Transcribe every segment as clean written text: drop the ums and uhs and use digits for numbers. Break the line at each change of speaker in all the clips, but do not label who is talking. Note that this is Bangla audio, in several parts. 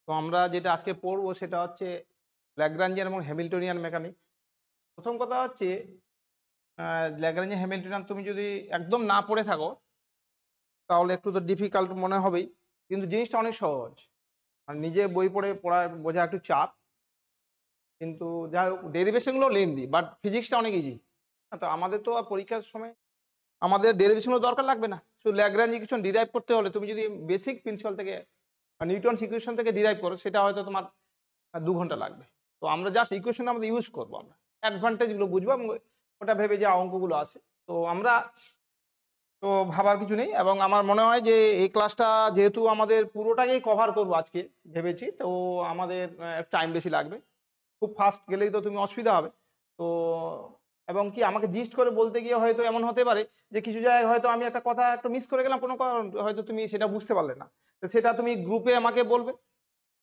তো আমরা যেটা আজকে পড়বো সেটা হচ্ছে ল্যাগ্রাঞ্জিয়ান এবং হ্যামিল্টনিয়ান মেকানিক্স। প্রথম কথা হচ্ছে ল্যাগ্রাঞ্জিয়ান হ্যামিল্টনিয়ান তুমি যদি একদম না পড়ে থাকো তাহলে একটু তো ডিফিকাল্ট মনে হবেই। কিন্তু জিনিসটা অনেক সহজ। আর নিজে বই পড়ে বোঝা একটু চাপ। কিন্তু যাই হোক ডেরিভেশন গুলো লেন্দি বাট ফিজিক্সটা অনেক ইজি। তো আমাদের তো আর পরীক্ষার সময় আমাদের ডেরিভেশন গুলো দরকার লাগবে না। শুধু ল্যাগ্রাঞ্জ ইকুয়েশন ডিরাইভ করতে হলে তুমি যদি বেসিক প্রিন্সিপাল থেকে নিউটনস ইকুয়েশন থেকে ডিরাইভ করো সেটা হয়তো তোমার ২ ঘন্টা লাগবে। তো আমরা জাস্ট ইকুয়েশন আমাদের ইউজ করব আমরা। অ্যাডভান্টেজ গুলো বুঝবো এবং ওটা ভেবে যে অঙ্কগুলো আছে। তো আমরা তো ভাবার কিছু নেই এবং আমার মনে হয় যে এই ক্লাসটা যেহেতু আমাদের পুরোটাকেই কভার করব আজকে ভেবেছি। তো আমাদের টাইম বেশি লাগবে। খুব ফাস্ট গেলেই তো তুমি অসুবিধা হবে। তো এবং কি আমাকে জিস্ট করে বলতে গিয়ে হয়তো এমন হতে পারে যে কিছু জায়গায় হয়তো আমি একটা কথা একটু মিস করে গেলাম কোনো কারণ হয়তো তুমি সেটা বুঝতে পারলে না। তো সেটা তুমি গ্রুপে আমাকে বলবে।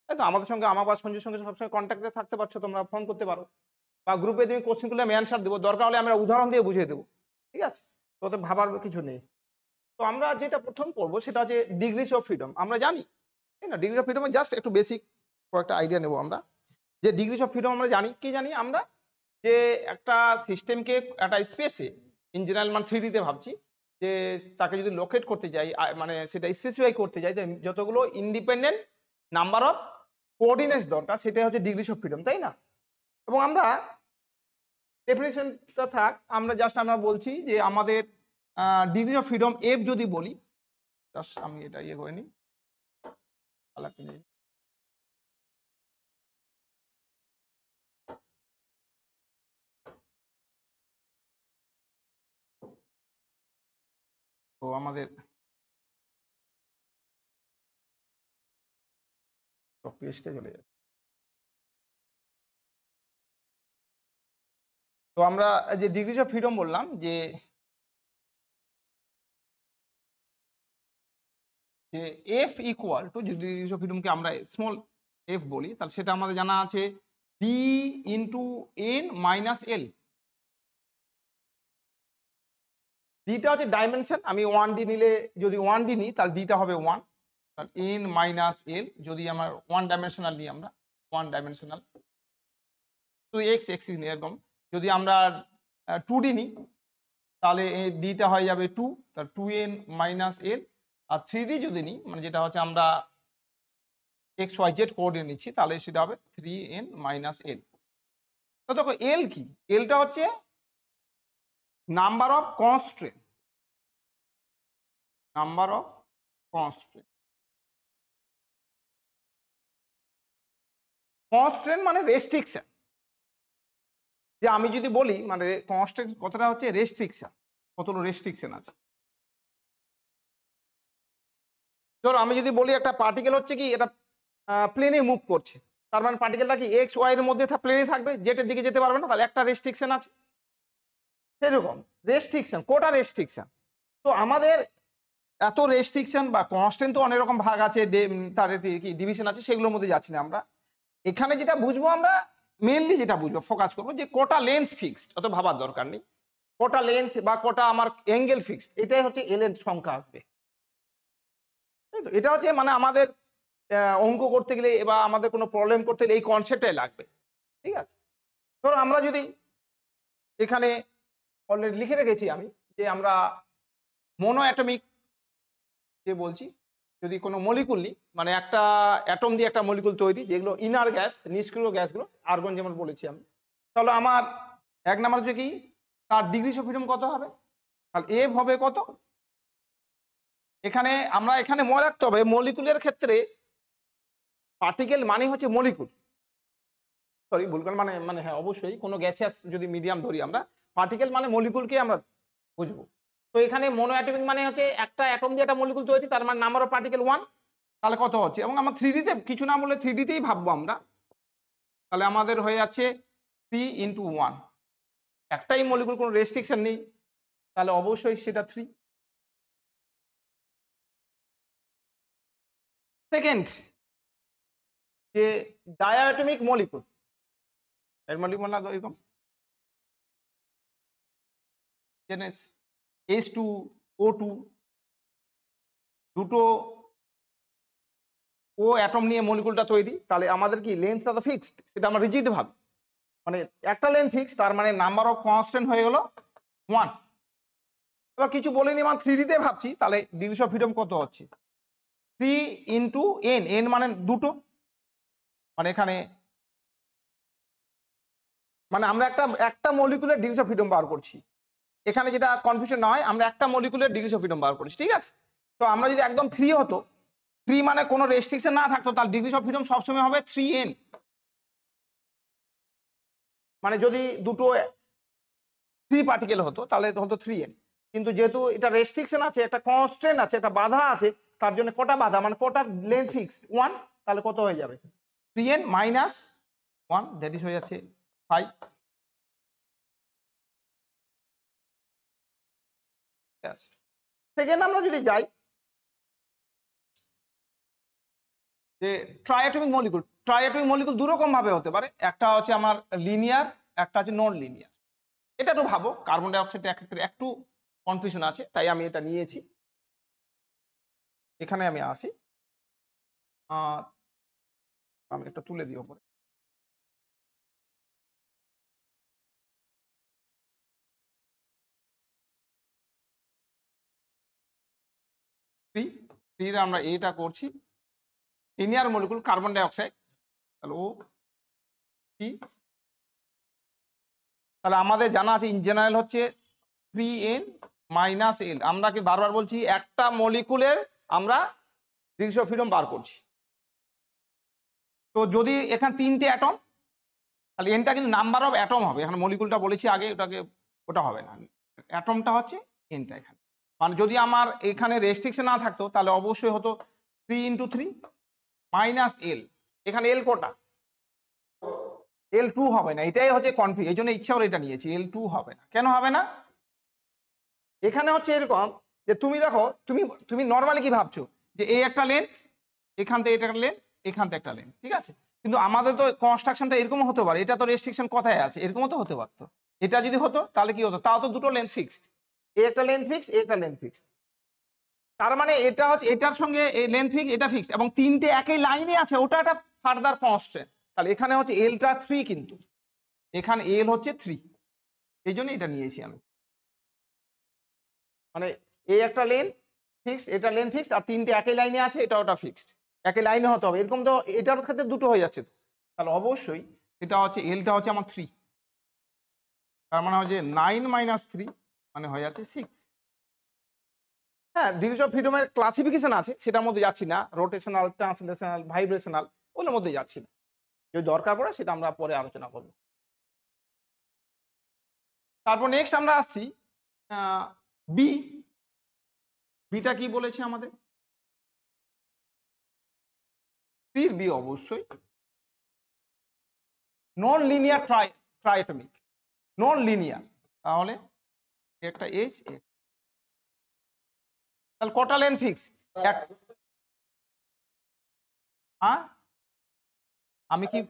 তাই তো? আমাদের সঙ্গে আমার বা সঞ্জুর সঙ্গে সবসময় কনট্যাক্ট এ থাকতে পারছো তোমরা ফোন করতে পারো। বা গ্রুপে তুমি কোয়েশ্চেন করলে আমি অ্যানসার দেব। দরকার হলে আমরা উদাহরণ দিয়ে বুঝিয়ে দেব। ঠিক আছে? তো ওতে ভাবার কিছু নেই। তো আমরা যেটা ১ম পড়বো সেটা হচ্ছে ডিগ্রিস অফ ফ্রিডম। আমরা জানি, তাই না? ডিগ্রিস অফ ফ্রিডম এর জাস্ট একটু বেসিক কয়েকটা আইডিয়া নেব আমরা। যে ডিগ্রিস অফ ফ্রিডম আমরা জানি, কি জানি আমরা? যে একটা সিস্টেমকে একটা স্পেসে ইন জেনারেল মানে 3D তে ভাবছি যে তাকে যদি লোকেট করতে যাই মানে সেটা স্পেসিফাই করতে যাই যে যতগুলো ইন্ডিপেন্ডেন্ট নাম্বার অফ কোঅর্ডিনেটস দরকার সেটাই হচ্ছে ডিগ্রিস অফ ফ্রিডম, তাই না? এবং আমরা ডেফিনিশনটা থাক আমরা বলছি যে আমাদের ডিগ্রি অফ ফ্রিডম এফ যদি বলি, জাস্ট আমি এটা ইয়ে করে নিই। কালারটা নিয়ে নিই। তো আমাদের পেজটা চলে যাবে। তো আমরা যে ডিগ্রিস অফ ফ্রিডম বললাম যে এফ ইকুয়াল টু যদি ডিগ্রিস অফ ফ্রিডমকে আমরা স্মল এফ বলি তাহলে সেটা আমাদের জানা আছে D into N minus L. ডিটা হচ্ছে ডাইমেনশন। আমি 1D নিলে যদি 1D নিই তাহলে ডিটা হবে 1। তাহলে এন মাইনাস এল যদি আমার 1 ডাইমেনশনাল নিই আমরা 1 ডাইমেনশনাল তো এক্স এক্সিস নিই এরকম। যদি আমরা 2D নিই তাহলে ডিটা হয়ে যাবে 2 তাহলে 2n মাইনাস এল। আর 3D যদি নিই মানে যেটা হচ্ছে আমরা এক্স ওয়াই জেড কোঅর্ডিনেট নিচ্ছি তাহলে সেটা হবে 3n মাইনাস এল। তো দেখো এল কি? এলটা হচ্ছে number of constraint. Number of constraint. Constraint মানে রেস্ট্রিকশন। যে আমি যদি বলি মানে কনস্ট্রেন্ট কথাটা হচ্ছে রেস্ট্রিকশন। কতগুলো রেস্ট্রিকশন আছে। ধরো আমি যদি বলি একটা পার্টিকেল হচ্ছে কি এটা প্লেনে মুভ করছে। তার মানে পার্টিকেলটা কি এক্স ওয়াই এর মধ্যে প্লেনে থাকবে, জেড এর দিকে যেতে পারবে না। তাহলে একটা রেস্ট্রিকশন আছে। সেরকম রেস্ট্রিকশন, কোটা রেস্ট্রিকশন। তো আমাদের এত রেস্ট্রিকশন বা কনস্ট্যান্ট তো অনেক রকম ভাগ আছে, তার কি ডিভিশন আছে, সেগুলোর মধ্যে যাচ্ছি না আমরা। এখানে যেটা বুঝবো আমরা মেইনলি যেটা বুঝবো ফোকাস করবো যে কোটা লেন্থ ফিক্সড, অত ভাবার দরকার নেই। কোটা লেন্থ বা কোটা আমার অ্যাঙ্গেল ফিক্সড, এটাই হচ্ছে এল এর সংখ্যা আসবে। তাই তো? এটা হচ্ছে মানে আমাদের অঙ্ক করতে গেলে বা আমাদের কোনো প্রবলেম করতে গেলে এই কনসেপ্টটাই লাগবে। ঠিক আছে? ধরো আমরা যদি এখানে অলরেডি লিখে রেখেছি আমি যে আমরা মনো অ্যাটমিক যে বলছি যদি কোনো মলিকুল নিই মানে একটা অ্যাটম দিয়ে একটা মলিকুল তৈরি যেগুলো ইনার গ্যাস নিষ্ক্রিয় গ্যাসগুলো আর্গন যেমন বলেছি আমি, তাহলে আমার ১ নাম্বার হচ্ছে কি তার ডিগ্রিস অফ ফ্রিডম কত হবে? তাহলে এফ হবে কত? এখানে মনে রাখতে হবে মলিকুলের ক্ষেত্রে পার্টিকেল মানে হচ্ছে মলিকুল। সরি ভুল করে মানে মানে হ্যাঁ অবশ্যই কোনো গ্যাসিয়াস যদি মিডিয়াম ধরি আমরা পার্টিকেল মানে মলিকুলকে আমরা বুঝবো। তো এখানে মনো অ্যাটমিক মানে হচ্ছে একটা অ্যাটম দিয়ে একটা মলিকুল তৈরি তার মানে নাম্বার অফ পার্টিকেল 1। তাহলে কত হচ্ছে? এবং আমরা 3D তে কিছু না বলে 3D তেই ভাববো আমরা। তাহলে আমাদের হয়ে যাচ্ছে 3 ইনটু 1। একটাই মলিকুল কোনো রেস্ট্রিকশন নেই। তাহলে অবশ্যই সেটা 3। সেকেন্ড যে ডায়াটমিক মলিকুল এর মলিকুল না এরকম জেনেস H2O2 দুটো ও অ্যাটম নিয়ে মলিকুলটা তৈরি, তাহলে আমাদের কি লেন্থটা তো ফিক্সড, সেটা আমরা রিজিড ভাবি। মানে একটা লেন্থ ফিক্স, তার মানে নাম্বার অফ কনস্ট্যান্ট হয়ে গেল 1। এবার কিছু বলিনি, মানে 3D তে ভাবছি, তাহলে ডিগ্রিস অফ ফ্রিডম কত হচ্ছে 3 ইন্টু n, n মানে দুটো, মানে এখানে মানে আমরা একটা মলিকুলের ডিগ্রিস অফ ফ্রিডম বার করছি। এখানে যেটা কনফিউশন না হয়, আমরা একটা মলিকুলের ডিগ্রিস অফ ফ্রিডম বার করছি, ঠিক আছে। তো আমরা যদি একদম ফ্রি হতো, ফ্রি মানে কোনো রেস্ট্রিকশন না থাকতো, তাহলে ডিগ্রিস অফ ফ্রিডম সবসময় হবে 3n। মানে যদি দুটো ফ্রি পার্টিকেল হতো তাহলে হতো 3n, কিন্তু যেহেতু এটা রেস্ট্রিকশন আছে, একটা কনস্ট্যান্ট আছে, একটা বাধা আছে, তার জন্য কটা বাধা মানে কটা লেন্থ ফিক্সড 1, তাহলে কত হয়ে যাবে 3n মাইনাস 1, দ্যাট ইজ হয়ে যাচ্ছে 5। সেকেন্ড আমরা যদি যাই যে ট্রাইঅ্যাটমিক মলিকুল দু রকম ভাবে হতে পারে, একটা হচ্ছে আমার লিনিয়ার, একটা হচ্ছে নন লিনিয়ার। এটা একটু ভাবো, কার্বন ডাই অক্সাইডের ক্ষেত্রে একটু কনফিউশন আছে, তাই আমি এটা নিয়েছি। এখানে আমি আসি, আমি এটা তুলে দিই ওপরে। থ্রি আমরা এটা করছি linear molecule carbon die oxide, তাহলে ও কি, তাহলে আমাদের জানা আছে ইন জেনারেল হচ্ছে 3n মাইনাস l। আমরা কি বারবার বলছি একটা মলিকুলের আমরা ডিগ্রি অফ ফ্রিডম বার করছি। তো যদি এখানে 3টে অ্যাটম, তাহলে এনটা কিন্তু নাম্বার অফ অ্যাটম হবে, এখানে মলিকুলটা বলেছি আগে, ওটাকে ওটা হবে না, অ্যাটমটা হচ্ছে এনটা এখানে। মানে যদি আমার এখানে রেস্ট্রিকশন না থাকতো তাহলে অবশ্যই হতো 3 ইন্টু 3 মাইনাস l। এখানে l কোটা L2 হবে না, এটাই হচ্ছে কনফিউজ, এই জন্য ইচ্ছা করে এটা নিয়েছি, L2 হবে না। কেন হবে না? এখানে হচ্ছে এরকম যে তুমি দেখো, তুমি নর্মালি কি ভাবছো যে এই একটা লেন্থ, এখান থেকে এটা একটা লেন্থ, এখান থেকে একটা লেন্থ, ঠিক আছে। কিন্তু আমাদের তো কনস্ট্রাকশনটা এরকম হতে পারে, এটা তো রেস্ট্রিকশন কথায় আছে, এরকমও তো হতে পারতো। এটা যদি হতো তাহলে কি হতো, তাও তো দুটো লেন্থ ফিক্সড, এই একটা লেন্থ ফিক্সড, এই একটা লেন্থ ফিক্সড। তার মানে এটা হচ্ছে এটার সঙ্গে এই লেন্থ ফিক্সড, এটা ফিক্সড, এবং তিনটে একই লাইনে আছে, ওটা একটা ফার্দার কনস্ট্যান্ট। তাহলে এখানে হচ্ছে এলটা 3, কিন্তু এখানে এল হচ্ছে 3, এই জন্য এটা নিয়েছি আমি। মানে এই একটা লেন ফিক্সড, এটা লেন ফিক্সড, আর তিনটে একই লাইনে আছে, এটা ওটা ফিক্সড, একই লাইনে হতে হবে, এরকম তো এটার ক্ষেত্রে দুটো হয়ে যাচ্ছে। তাহলে অবশ্যই এটা হচ্ছে এলটা হচ্ছে আমার 3, তার মানে হচ্ছে 9 মাইনাস 3 মানে হয়ে যাচ্ছে 6। হ্যাঁ, ডিগ্রিজ অফ ফ্রিডমের ক্লাসিফিকেশন আছে, সেটার মধ্যে যাচ্ছি না, রোটেশনাল, ট্রান্সলেশনাল, ভাইব্রেশনাল, ওগুলোর মধ্যে যাচ্ছি না, যদি দরকার পড়ে সেটা আমরা পরে আলোচনা করব। তারপর নেক্সট আমরা আসছি বি। বিটা কি বলেছে আমাদের, বি অবশ্যই নন লিনিয়ার ট্রাইঅ্যাটমিক, নন লিনিয়ার, তাহলে একটা এইচ, তাহলে কটা লেন ফিক্স আমি কি,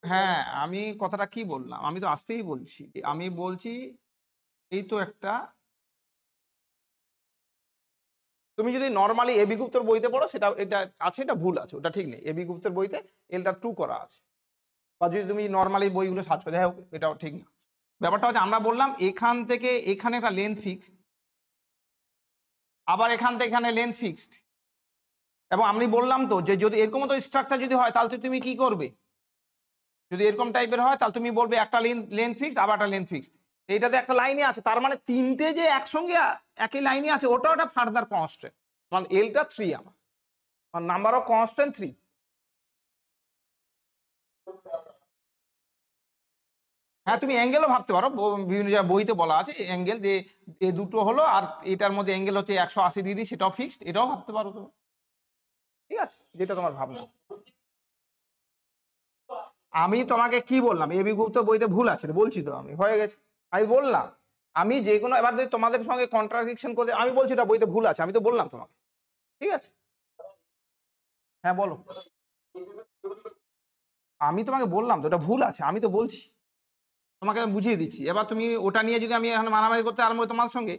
হ্যাঁ আমি কথাটা কি বললাম, আমি তো আসতেই বলছি, আমি বলছি এই তো একটা, তুমি যদি নর্মালি এবি গুপ্তর বইতে পড়ো সেটা এটা আছে, এটা ভুল আছে, ওটা ঠিক নেই, এবি গুপ্তর বইতে এলটা 2 করা আছে, বা যদি তুমি নর্মালি বইগুলো সার্চ করে দেখো এটাও ঠিক না। ব্যাপারটা হচ্ছে আমরা বললাম এখান থেকে এখানে একটা লেন্থ ফিক্স, আবার এখান থেকে এখানে লেন্থ ফিক্সড, এবং আমি বললাম তো যে যদি এরকম তো স্ট্রাকচার যদি হয় তাহলে তুমি কি করবে, যদি এরকম টাইপের হয় তাহলে তুমি বলবে একটা লেন্থ ফিক্সড, আবার একটা লেন্থ ফিক্সড, এইটাতে একটা লাইনে আছে, তার মানে তিনটে যে একসঙ্গে একই লাইনে আছে, ওটাও একটা ফার্দার কনস্ট্যান্ট, মানে এলটা 3 আমার, নাম্বার অফ কনস্ট্যান্ট 3। হ্যাঁ, তুমি অ্যাঙ্গেলও ভাবতে পারো, বিভিন্ন জায়গায় বইতে বলা আছে অ্যাঙ্গেল, যে এই দুটো হলো আর এটার মধ্যে অ্যাঙ্গেল হচ্ছে 180 ডিগ্রি, সেটাও ফিক্সড, এটাও ভাবতে পারো তুমি, ঠিক আছে, যেটা তোমার ভাবনা। আমি তোমাকে কি বললাম, এবি গুপ্ত বইতে ভুল আছে বলছি তো, আমি হয়ে গেছে, আমি বললাম, আমি যে কোনো, এবার যদি তোমাদের সঙ্গে কন্ট্রাডিকশন করে আমি বলছি এটা বইতে ভুল আছে, আমি তো বললাম তোমাকে, ঠিক আছে। হ্যাঁ বলো, আমি তোমাকে বললাম তো এটা ভুল আছে, আমি তো বলছি, তোমাকে আমি বুঝিয়ে দিচ্ছি। এবার তুমি ওটা নিয়ে যদি আমি এখন মারামারি করতে আরম্ভ করি তোমার সঙ্গে,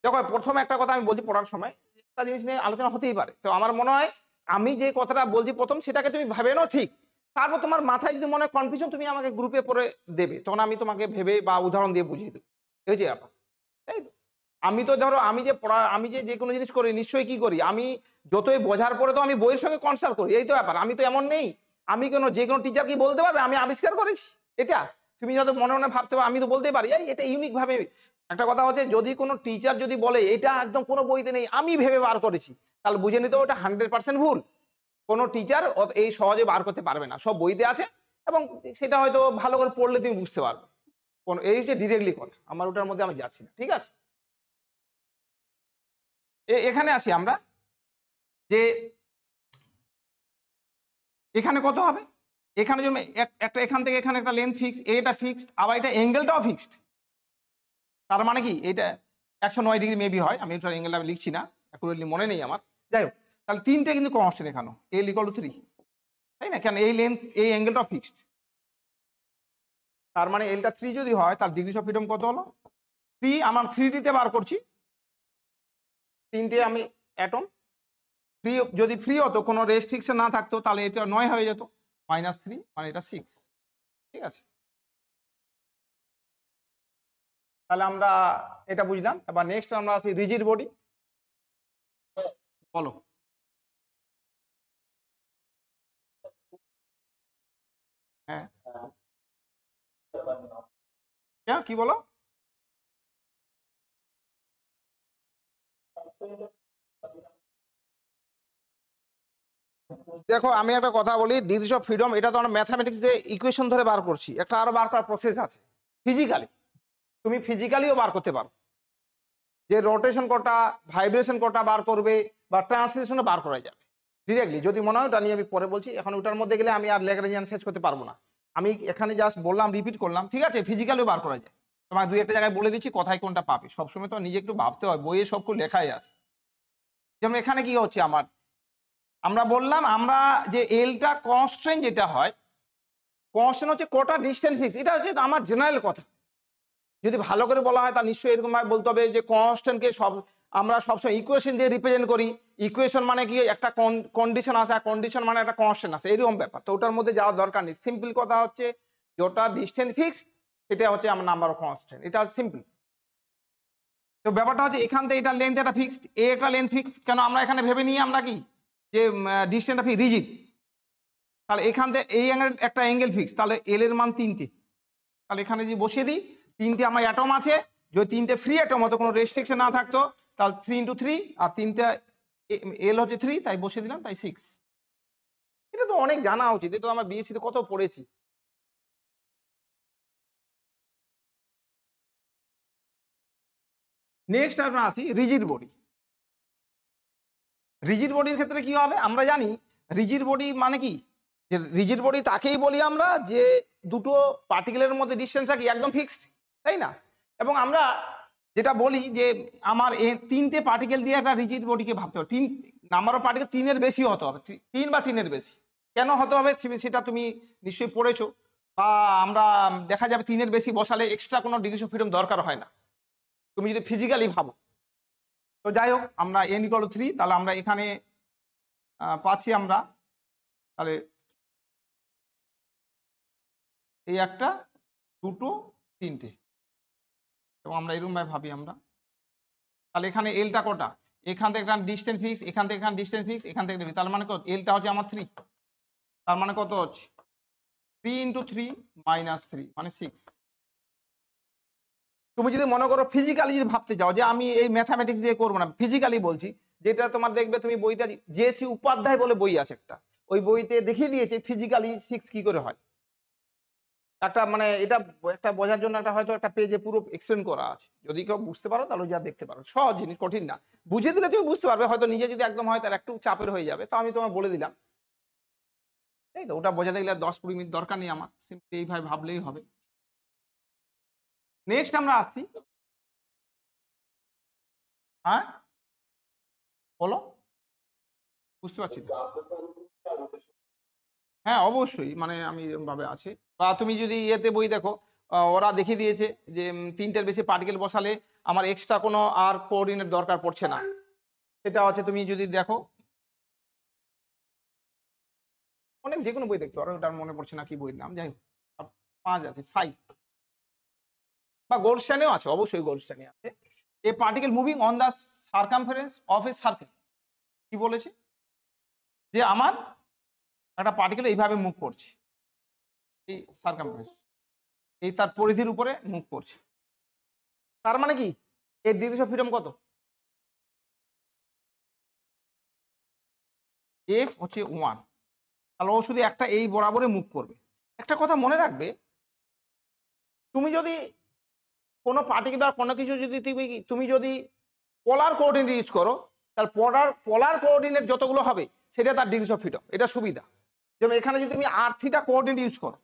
দেখো প্রথম একটা কথা আমি বলছি, পড়ার সময় একটা জিনিস নিয়ে আলোচনা হতেই পারে, তো আমার মনে হয় আমি যে কথাটা বলছি প্রথম সেটাকে তুমি ভেবে নাও ঠিক, তারপর তোমার মাথায় যদি মনে হয় কনফিউশন তুমি আমাকে গ্রুপে পরে দেবে, তখন আমি তোমাকে ভেবে বা উদাহরণ দিয়ে বুঝিয়ে দেবো। এই যে ব্যাপার, তাই তো? আমি তো ধরো আমি যে পড়া আমি যে কোনো জিনিস করি নিশ্চয়ই কি করি আমি যতই বোঝার পরে তো আমি বইয়ের সঙ্গে কনসাল্ট করি, এই তো ব্যাপার। আমি তো এমন নেই আমি যে কোনো টিচার কি বলতে পারবে আমি আবিষ্কার করেছি এটা? তুমি যত মনে মনে ভাবতে পারো আমি তো বলতেই পারি এই এটা ইউনিক ভাবে। একটা কথা হচ্ছে যদি কোনো টিচার যদি বলে এটা একদম কোনো বইতে নেই আমি ভেবে বার করেছি, তাহলে বুঝে নিতে হবে ওটা 100% ভুল। কোনো টিচার এই সহজে বার করতে পারবে না, সব বইতে আছে এবং সেটা হয়তো ভালো করে পড়লে তুমি বুঝতে পারবে। এই যে ডিরেক্টলি কথা আমার ওটার মধ্যে আমি যাচ্ছি না, ঠিক আছে? এখানে আছি আমরা যে এখানে কত হবে, এখানে যেমন একটা এখান থেকে এখানে একটা লেন্থ ফিক্সড, এটা ফিক্সড, আবার এটা অ্যাঙ্গেলটাও ফিক্সড। তার মানে কি এটা 109 ডিগ্রি মেবি হয়, আমি ওটার অ্যাঙ্গেলটা আমি লিখছি না, অ্যাকুরেটলি মনে নেই আমার। যাই হোক, তাহলে তিনটে কিন্তু কনস্ট্যান্ট এখানেও এল ইকুয়াল টু 3, তাই না? কেন এই লেন্থ এই অ্যাঙ্গেলটাও ফিক্সড। তার মানে এলটা 3 যদি হয় তার ডিগ্রিজ অফ ফ্রিডম কত হলো 3, আমার 3D তে বার করছি, তিনটে আমি অ্যাটম ফ্রি, যদি ফ্রি হতো কোনো রেস্ট্রিকশন না থাকতো তাহলে এটা 9 হয়ে যেত, -3 মানে এটা 6, ঠিক আছে? তাহলে আমরা এটা বুঝলাম। এবার নেক্সট আমরা আসি রিজিড বডি। বলো। হ্যাঁ, হ্যাঁ কি বলো? দেখো আমি একটা কথা বলি, ডিগ্রিজ অফ ফ্রিডম এটা তো আমরা ম্যাথমেটিক্স দিয়ে ইকুয়েশন ধরে বার করছি, একটা আরো বার করার প্রসেস আছে ফিজিক্যালি, তুমি ফিজিক্যালিও বার করতে পারো, যে রোটেশন কটা ভাইব্রেশন কটা বার করবে বা ট্রান্সলেশনও বার করা যাবে ডিরেক্টলি, যদি মনে হয় ওটা নিয়ে আমি পরে বলছি। এখন ওটার মধ্যে গেলে আমি আর ল্যাগ্রাঞ্জিয়ান শেষ করতে পারবো না, আমি এখানে জাস্ট বললাম রিপিট করলাম, ঠিক আছে? ফিজিক্যালিও বার করা যায়, তোমার দুই একটা জায়গায় বলে দিচ্ছি কোথায় কোনটা পাবে, সবসময় তো নিজে একটু ভাবতে হয়, বইয়ে সব লেখাই আছে। যেমন এখানে কি হচ্ছে আমার, আমরা বললাম আমরা যে এলটা কনস্ট্যান্ট যেটা হয়, কনস্ট্যান্ট হচ্ছে কটা ডিস্টেন্স ফিক্স, এটা হচ্ছে আমার জেনারেল কথা। যদি ভালো করে বলা হয় তা নিশ্চয়ই এরকম ভাবে বলতে হবে যে কনস্ট্যান্টকে সব আমরা সবসময় ইকুয়েশন দিয়ে রিপ্রেজেন্ট করি, ইকুয়েশন মানে কি একটা কন্ডিশন আছে আর কন্ডিশন মানে একটা কনস্ট্যান্ট আছে, এরকম ব্যাপার। তো ওটার মধ্যে যাওয়ার দরকার নেই, সিম্পল কথা হচ্ছে যেটা ডিস্টেন্স ফিক্স এটা হচ্ছে আমার নাম্বার অফ কনস্ট্যান্ট, এটা সিম্পল। তো ব্যাপারটা হচ্ছে এখান থেকে এটা লেন্থ একটা ফিক্সড, এ একটা লেন্থ ফিক্স, কেন আমরা এখানে ভেবে নিই আমরা কি যে ডিস্টেন্সটা ফিক্স রিজিড, তাহলে এখান থেকে এই অ্যাঙ্গেল একটা অ্যাঙ্গেল ফিক্স, তাহলে এল এর মান 3টে, তাহলে এখানে যদি বসিয়ে দিই 3টে আমার অ্যাটম আছে, যদি 3টে ফ্রি অ্যাটম হতো কোনো রেস্ট্রিকশন না থাকতো তাহলে 3 × 3 আর 3টা এল হচ্ছে 3 তাই বসিয়ে দিলাম, তাই 6। এটা তো অনেক জানা উচিত, এটা তো আমার বিএসসি তে কত পড়েছি। নেক্সট আমরা আসি রিজিড বডি। রিজিড বডির ক্ষেত্রে কি হবে আমরা জানি, রিজিড বডি মানে কি, যে রিজিড বডি তাকেই বলি আমরা যে দুটো পার্টিকেলের মধ্যে ডিসটেন্স থাকে একদম ফিক্সড, তাই না? এবং আমরা যেটা বলি যে আমার তিনটে পার্টিকেল দিয়ে একটা রিজিড বডিকে ভাবতে হবে, তিন নাম্বার অফ পার্টিকেল 3-এর বেশি হতে হবে, 3 বা 3-এর বেশি। কেন হতে হবে সেটা তুমি নিশ্চয়ই পড়েছো, বা আমরা দেখা যাবে 3-এর বেশি বসালে এক্সট্রা কোনো ডিগ্রি অফ ফ্রিডম দরকার হয় না, তুমি যদি ফিজিক্যালি ভাবো। তো যাই হোক আমরা n = 3, তাহলে আমরা এখানে পাচ্ছি আমরা তাহলে এই একটা, দুটো, তিনটে, এবং আমরা এরকম ভাবে ভাবি আমরা, তাহলে এখানে এলটা কটা, এখান থেকে একটা ডিস্টেন্স ফিক্স, এখান থেকে এখানে ডিস্টেন্স ফিক্স, এখান থেকে তার মানে কত, এলটা হচ্ছে আমার 3, তার মানে কত হচ্ছে 3 × 3 - 3 মানে 6। তুমি যদি মনে করো ফিজিক্যালি যদি ভাবতে যাও যে আমি এই ম্যাথামেটিক্স দিয়ে করবো না, ফিজিক্যালি বলছি, যেটা তোমার দেখবে তুমি বইতে জেসি উপাধ্যায় বলে বই আছে একটা, ওই বইতে দেখিয়ে দিয়েছে ফিজিক্যালি 6 কি করে হয়, একটা মানে এটা একটা বোঝার জন্য একটা হয়তো একটা পেজে পুরো এক্সপ্লেন করা আছে, যদি কেউ বুঝতে পারো তাহলে যা দেখতে পারো, সহজ জিনিস, কঠিন না, বুঝিয়ে দিলে তুমি বুঝতে পারবে, হয়তো নিজে যদি একদম হয় তাহলে একটু চাপের হয়ে যাবে, তো আমি তোমায় বলে দিলাম, তাই তো? ওটা বোঝাতে গেলে 10-20 মিনিট দরকার নেই আমার, সিম্পলি এইভাবে ভাবলেই হবে। নেক্সট আমরা আসছি, হ্যাঁ বলো, বুঝতে পারছি না। হ্যাঁ অবশ্যই, মানে আমি এরকম ভাবে আছে, বা তুমি যদি ইয়েতে বই দেখো ওরা দেখিয়ে দিয়েছে যে 3টের বেশি পার্টিকেল বসালে আমার এক্সট্রা কোনো আর কোঅর্ডিনেট দরকার পড়ছে না, সেটা হচ্ছে তুমি যদি দেখো অনেক যে কোনো বই দেখতে পারো, ওটার মনে পড়ছে না কি বইয়ের নাম, যাই হোক 5 আছে 5 বা গোল্ডস্টাইনেও আছে, অবশ্যই গোল্ডস্টাইনে আছে। A particle moving on the circumference of a circle, কি বলেছে যে আমার একটা পার্টিকেল এইভাবে মুভ করছে, এই সার্কামফারেন্স, এই তার পরিধির উপরে মুভ করছে। তার মানে কি এর ডিগ্রিজ অফ ফ্রিডম কত? এফ হচ্ছে 1, তাহলে ও শুধু একটা এই বরাবরে মুভ করবে। একটা কথা মনে রাখবে, তুমি যদি কোনো পার্টিকেল বা কোনো কিছু যদি তুমি যদি পোলার কোঅর্ডিনেট ইউজ করো, তাহলে পোলার কোঅর্ডিনেট যতগুলো হবে সেটা তার ডিগ্রিজ অফ ফ্রিডম, এটা সুবিধা। যেমন এখানে যদি তুমি আর থিটা কোঅর্ডিনেট ইউজ করো,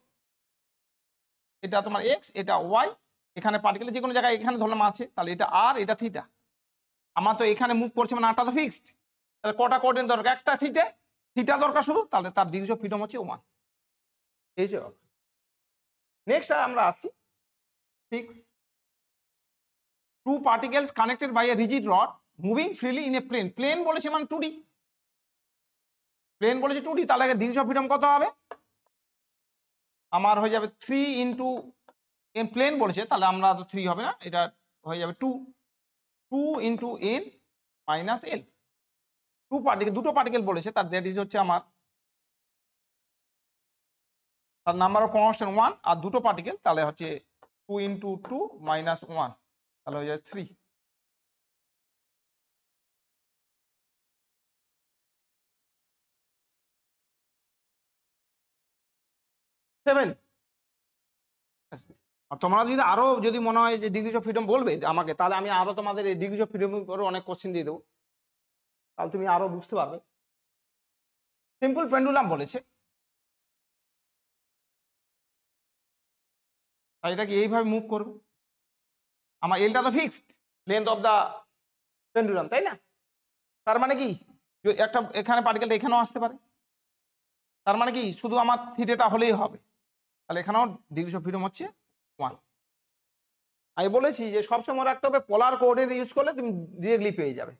এটা তোমার এক্স, এটা ওয়াই, এখানে পার্টিকেল যে কোনো জায়গায় এখানে ধরলাম আছে, তাহলে এটা আর, এটা থিটা। আমার তো এখানে মুভ করছে মানে আরটা তো ফিক্সড, তাহলে কটা কোঅর্ডিনেট দরকার? একটা থিটা দরকার শুধু, তাহলে তার ডিগ্রিজ অফ ফ্রিডম হচ্ছে 1। এই যে নেক্সট আমরা আসি 6, two particles connected by a rigid rod moving freely in a plane, plane বলেছে মানে 2D, প্লেন বলেছে 2D, তাহলে ডিগ্রিজ অফ ফ্রিডম কত হবে? আমার হয়ে যাবে 3 ইন্টু এন, প্লেন বলেছে তাহলে আমরা তো 3 হবে না, এটা হয়ে যাবে 2 ইন্টু এন মাইনাস এল। দুটো পার্টিকেল বলেছে, তার দ্যাট ইজ হচ্ছে আমার তার নাম্বার অফ কনস্ট্যান্ট 1, আর দুটো পার্টিকেল তাহলে হচ্ছে 2 ইন্টু 2 মাইনাস 1, তাহলে হয়ে যাবে 3। 7। আর তোমরা যদি আরো যদি মনে হয় যে ডিগ্রিজ অফ ফ্রিডম বলবে আমাকে, তাহলে আমি আরো তোমাদের এই ডিগ্রিজ অফ ফ্রিডম করে অনেক কোশ্চেন দিয়ে দেবো, তাহলে তুমি আরো বুঝতে পারবে। সিম্পল পেন্ডুলাম বলেছে, তাই এটা কি এইভাবে মুভ করবে, আমার এলটা তো fixed length of the pendulum, তাই না? তার মানে কি একটা এখানে পার্টিকেলটা এখানেও আসতে পারে, তার মানে কি শুধু আমার থিটাটা হলেই হবে, তাহলে এখানেও ডিগ্রিজ অফ ফ্রিডম হচ্ছে 1। আমি বলেছি যে সবসময় রাখতে হবে পোলার কোঅর্ডিনেট ইউজ করলে তুমি ডিরেক্টলি পেয়ে যাবে।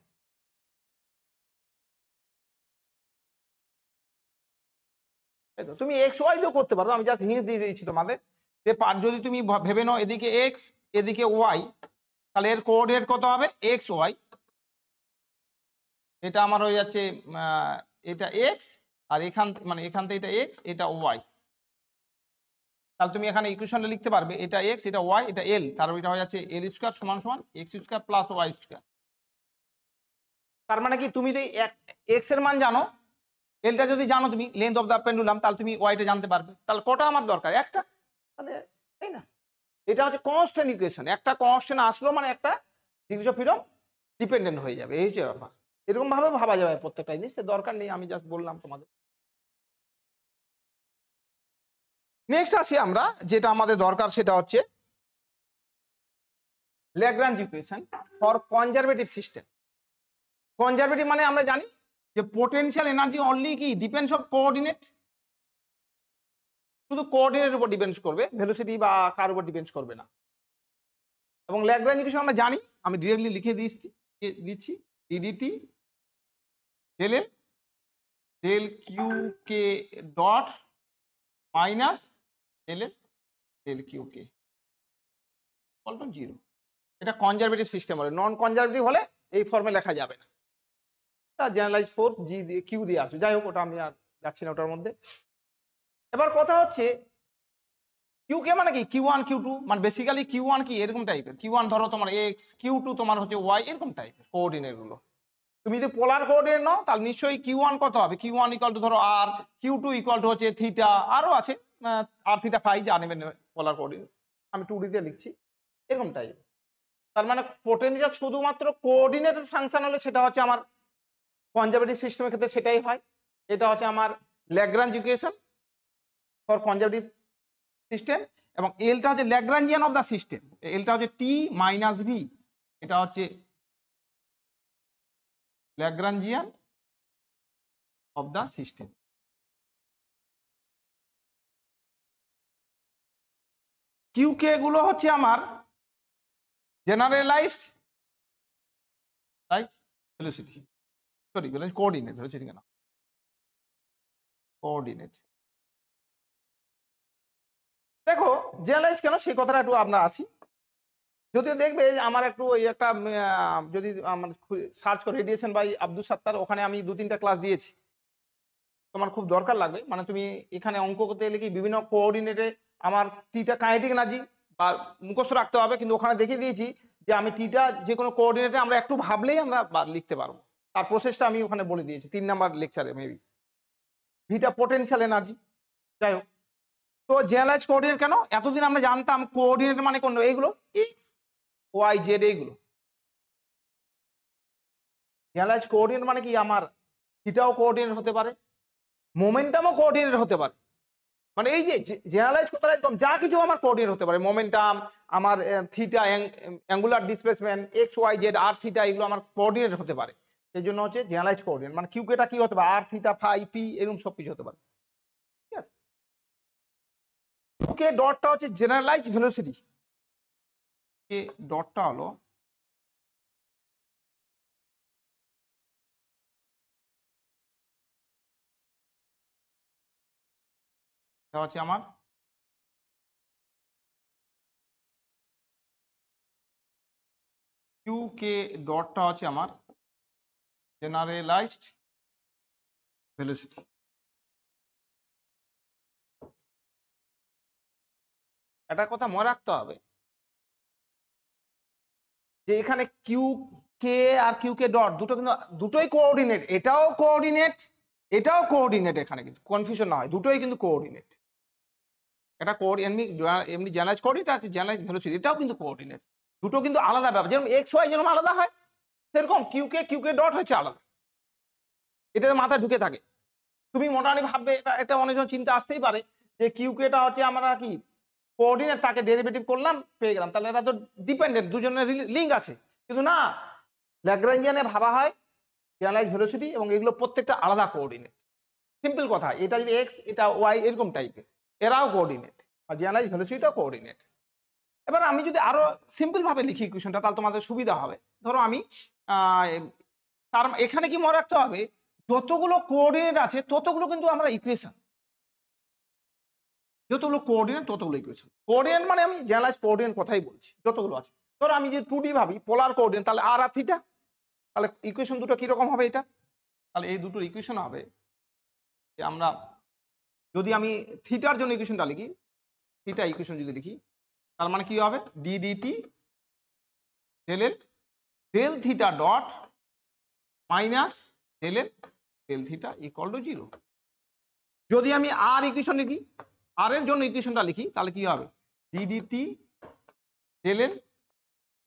তুমি এক্স ওয়াই দিয়েও করতে পারো, আমি জাস্ট হিন্ট দিয়ে দিয়েছি তোমাদের যে যদি তুমি ভেবে নাও এদিকে এক্স এদিকে ওয়াই, তাহলে এর কোঅর্ডিনেট কত হবে? এক্স ওয়াই, এটা আমার হয়ে যাচ্ছে এটা এক্স, আর এখান থেকে এটা এক্স, এটা ওয়াই। তাহলে তুমি এখানে ইকুয়েশনটা লিখতে পারবে, এটা এক্স, এটা ওয়াই, এটা এল, তারপর এটা হয়ে যাচ্ছে এল স্কোয়ার সমান সমান x square plus y square. তার মানে কি তুমি যদি এক্স এর মান জানো, এলটা যদি জানো তুমি লেন্থ অফ দা পেন্ডুলাম, তাহলে তুমি ওয়াইটা জানতে পারবে, তাহলে কটা আমার দরকার? একটা, তাহলে তাই না? এটা হচ্ছে কনস্ট্যান্ট ইকুয়েশন, একটা কনস্ট্যান্ট আসলো মানে একটা ডিগ্রি অফ ফ্রিডম ডিপেন্ডেন্ট হয়ে যাবে, এই হচ্ছে ব্যাপার। এরকম ভাবে ভাবা যাবে প্রত্যেকটা জিনিস, দরকার নেই, আমি জাস্ট বললাম তোমাদের। নেক্সট আসি আমরা, যেটা আমাদের দরকার সেটা হচ্ছে Lagrange equation for conservative system. Conservative মানে আমরা জানি যে পোটেনশিয়াল এনার্জি অনলি কি ডিপেন্ডস অফ কোঅর্ডিনেট, শুধু কোঅর্ডিনেটের উপর ডিপেন্ডস করবে, ভেলোসিটি বা কার উপর ডিপেন্ডস করবে না। এবং ল্যাগ্রাঞ্জ ইকুয়েশন আমরা জানি, আমি ডিরেক্টলি লিখে দিচ্ছি d dt del L del Q K dot minus del L del Q K equal to 0। এটা কনজারভেটিভ সিস্টেম হলে, নন কনজারভেটিভ হলে এই ফর্মে লেখা যাবে না, এটা জেনারেলাইজ ফোর্স জি দিয়ে কিউ দিয়ে আসবে, যাই হোক ওটা আমি আর যাচ্ছি না ওটার মধ্যে। এবার কথা হচ্ছে কিউ কে মানে কি কিউ1 কিউ2, মানে বেসিক্যালি কিউ1 কি এরকম টাইপের, কিউ1 ধরো তোমার এক্স, কিউ2 তোমার হচ্ছে ওয়াই, এরকম টাইপের কোঅর্ডিনেট গুলো। তুমি যদি পোলার কোঅর্ডিনেট নাও তাহলে নিশ্চয়ই কিউ1 কত হবে? কিউ1 ইকুয়াল টু ধরো আর, কিউ2 ইকুয়াল টু হচ্ছে থিটা, আরো আছে আর থিটা ফাই যা নেবেন পোলার কোঅর্ডিনেট, আমি 2D দিয়ে লিখছি, এরকম টাইপ। তার মানে পোটেনশিয়াল শুধুমাত্র কোঅর্ডিনেটের ফাংশন হলে সেটা হচ্ছে আমার কনজারভেটিভ সিস্টেমের ক্ষেত্রে সেটাই হয়। এটা হচ্ছে আমার Lagrange equation for conservative system, এবং এলটা হচ্ছে ল্যাগ্রাঞ্জিয়ান অফ দা সিস্টেম, এলটা হচ্ছে টি মাইনাস ভি, এটা হচ্ছে Lagrangian of the system. Q K গুলো হচ্ছে আমার generalized velocity, sorry coordinate, velocity কেন, কোঅর্ডিনেট। দেখো জেনারেলাইজ কেন সেই কথাটা একটু আমরা আসি। যদিও দেখবে যে আমার একটু ওই একটা যদি আমার সার্চ করে রেডিয়েশন বাই আব্দুল সাত্তার, ওখানে আমি ২-৩টা ক্লাস দিয়েছি। তোমার খুব দরকার লাগবে। মানে তুমি এখানে অঙ্ক করতে গেলে কি বিভিন্ন কোঅর্ডিনেটে আমার টিটা কাইনেটিক এনার্জি বা মুখস্থ রাখতে হবে, কিন্তু ওখানে দেখিয়ে দিয়েছি যে আমি টিটা যে কোনো কোঅর্ডিনেটে আমরা একটু ভাবলেই আমরা লিখতে পারবো। তার প্রসেসটা আমি ওখানে বলে দিয়েছি ৩ নাম্বার লেকচারে মেবি। ভিটা পোটেনশিয়াল এনার্জি। যাই হোক, তো জেনারেলাইজ কোঅর্ডিনেট কেন? এতদিন আমরা জানতাম কোঅর্ডিনেট মানে কোন এইগুলো এক্স ওয়াই জেড এইগুলো। জেনারেলাইজ কোঅর্ডিনেট মানে কি আমার থিটাও কোঅর্ডিনেট হতে পারে, মোমেন্টামও কোঅর্ডিনেট হতে পারে। মানে এই যে জেনারেলাইজ কথাটা একদম যা কিছু আমার কোঅর্ডিনেট হতে পারে, মোমেন্টাম, আমার theta, angular displacement, X Y Z আর থিটা, এগুলো আমার কোঅর্ডিনেট হতে পারে। সেই জন্য হচ্ছে জেনারেলাইজ কোঅর্ডিনেট। মানে কিউকেটা কি হতে পারে, আর থিটা ফাই পি এরকম সবকিছু হতে পারে। ঠিক আছে, ওকে ডটটা হচ্ছে জেনারেলাইজ ভেলোসিটি। কে ডটটা হলো এটা হচ্ছে আমার কিউ কে ডটটা হচ্ছে আমার জেনারেলাইজড ভেলোসিটি। একটা কথা মনে রাখতে হবে যে এখানে কিউ কে আর কিউ কে ডট দুটো কিন্তু দুটোই কোঅর্ডিনেট, এটাও কোঅর্ডিনেট এটাও কোঅর্ডিনেট। এখানে কিন্তু কনফিউশন না হয়, দুটোই কিন্তু কোঅর্ডিনেট। এটা এমনি জেনারেলাইজ কোঅর্ডিনেট আছে, জেনারেলাইজ ভেলোসিটি এটাও কিন্তু কোঅর্ডিনেট। দুটো কিন্তু আলাদা ব্যাপার। যেমন এক্স ওয়াই যেরকম আলাদা হয়, সেরকম কিউ কে ডট হচ্ছে আলাদা। এটা মাথায় ঢুকে থাকে। তুমি মোটামুটি ভাববে এটা অনেকজন চিন্তা আসতেই পারে যে কিউ কেটা হচ্ছে আমরা কি কোঅর্ডিনেট, তাকে ডেরিভেটিভ করলাম পেয়ে গেলাম, তাহলে এটা তো ডিপেন্ডেন্ট, দুজনের লিঙ্ক আছে। কিন্তু না, ল্যাগ্রাঞ্জিয়ানে ভাবা হয় জেনারেলাইজ ভেলোসিটি এবং এগুলো প্রত্যেকটা আলাদা কোঅর্ডিনেট। সিম্পল কথা, এটা যদি এক্স এটা ওয়াই এরকম টাইপের, এরাও কোঅর্ডিনেট আর জেনারেলাইজ ভেলোসিটিটাও কোঅর্ডিনেট। এবার আমি যদি আরো সিম্পল ভাবে লিখি ইকুয়েশনটা, তাহলে তোমাদের সুবিধা হবে। ধরো আমি তার এখানে কি মনে রাখতে হবে, যতগুলো কোঅর্ডিনেট আছে ততগুলো কিন্তু আমরা ইকুয়েশন, যতগুলো কোঅর্ডিনেট ততগুলো ইকুয়েশন। কোঅর্ডিনেট মানে আমি জেনারেলাইজ কোঅর্ডিনেট কথাই বলছি, যতগুলো আছে। ধরো আমি যে 2D ভাবি পোলার কোঅর্ডিনেট, তাহলে আর থিটা, তাহলে ইকুয়েশন দুটো কি রকম হবে এটা? তাহলে এই দুটো ইকুয়েশন হবে যে আমরা যদি আমি থিটার জন্য ইকুয়েশনটা লিখি, থিটা ইকুয়েশন যদি লিখি, তার মানে কি হবে D DT del L del theta dot minus del L del theta equal to 0। যদি আমি আর ইকুয়েশন লিখি, আর এর জন্য ইকুয়েশনটা লিখি, তাহলে কি হবে D DT del L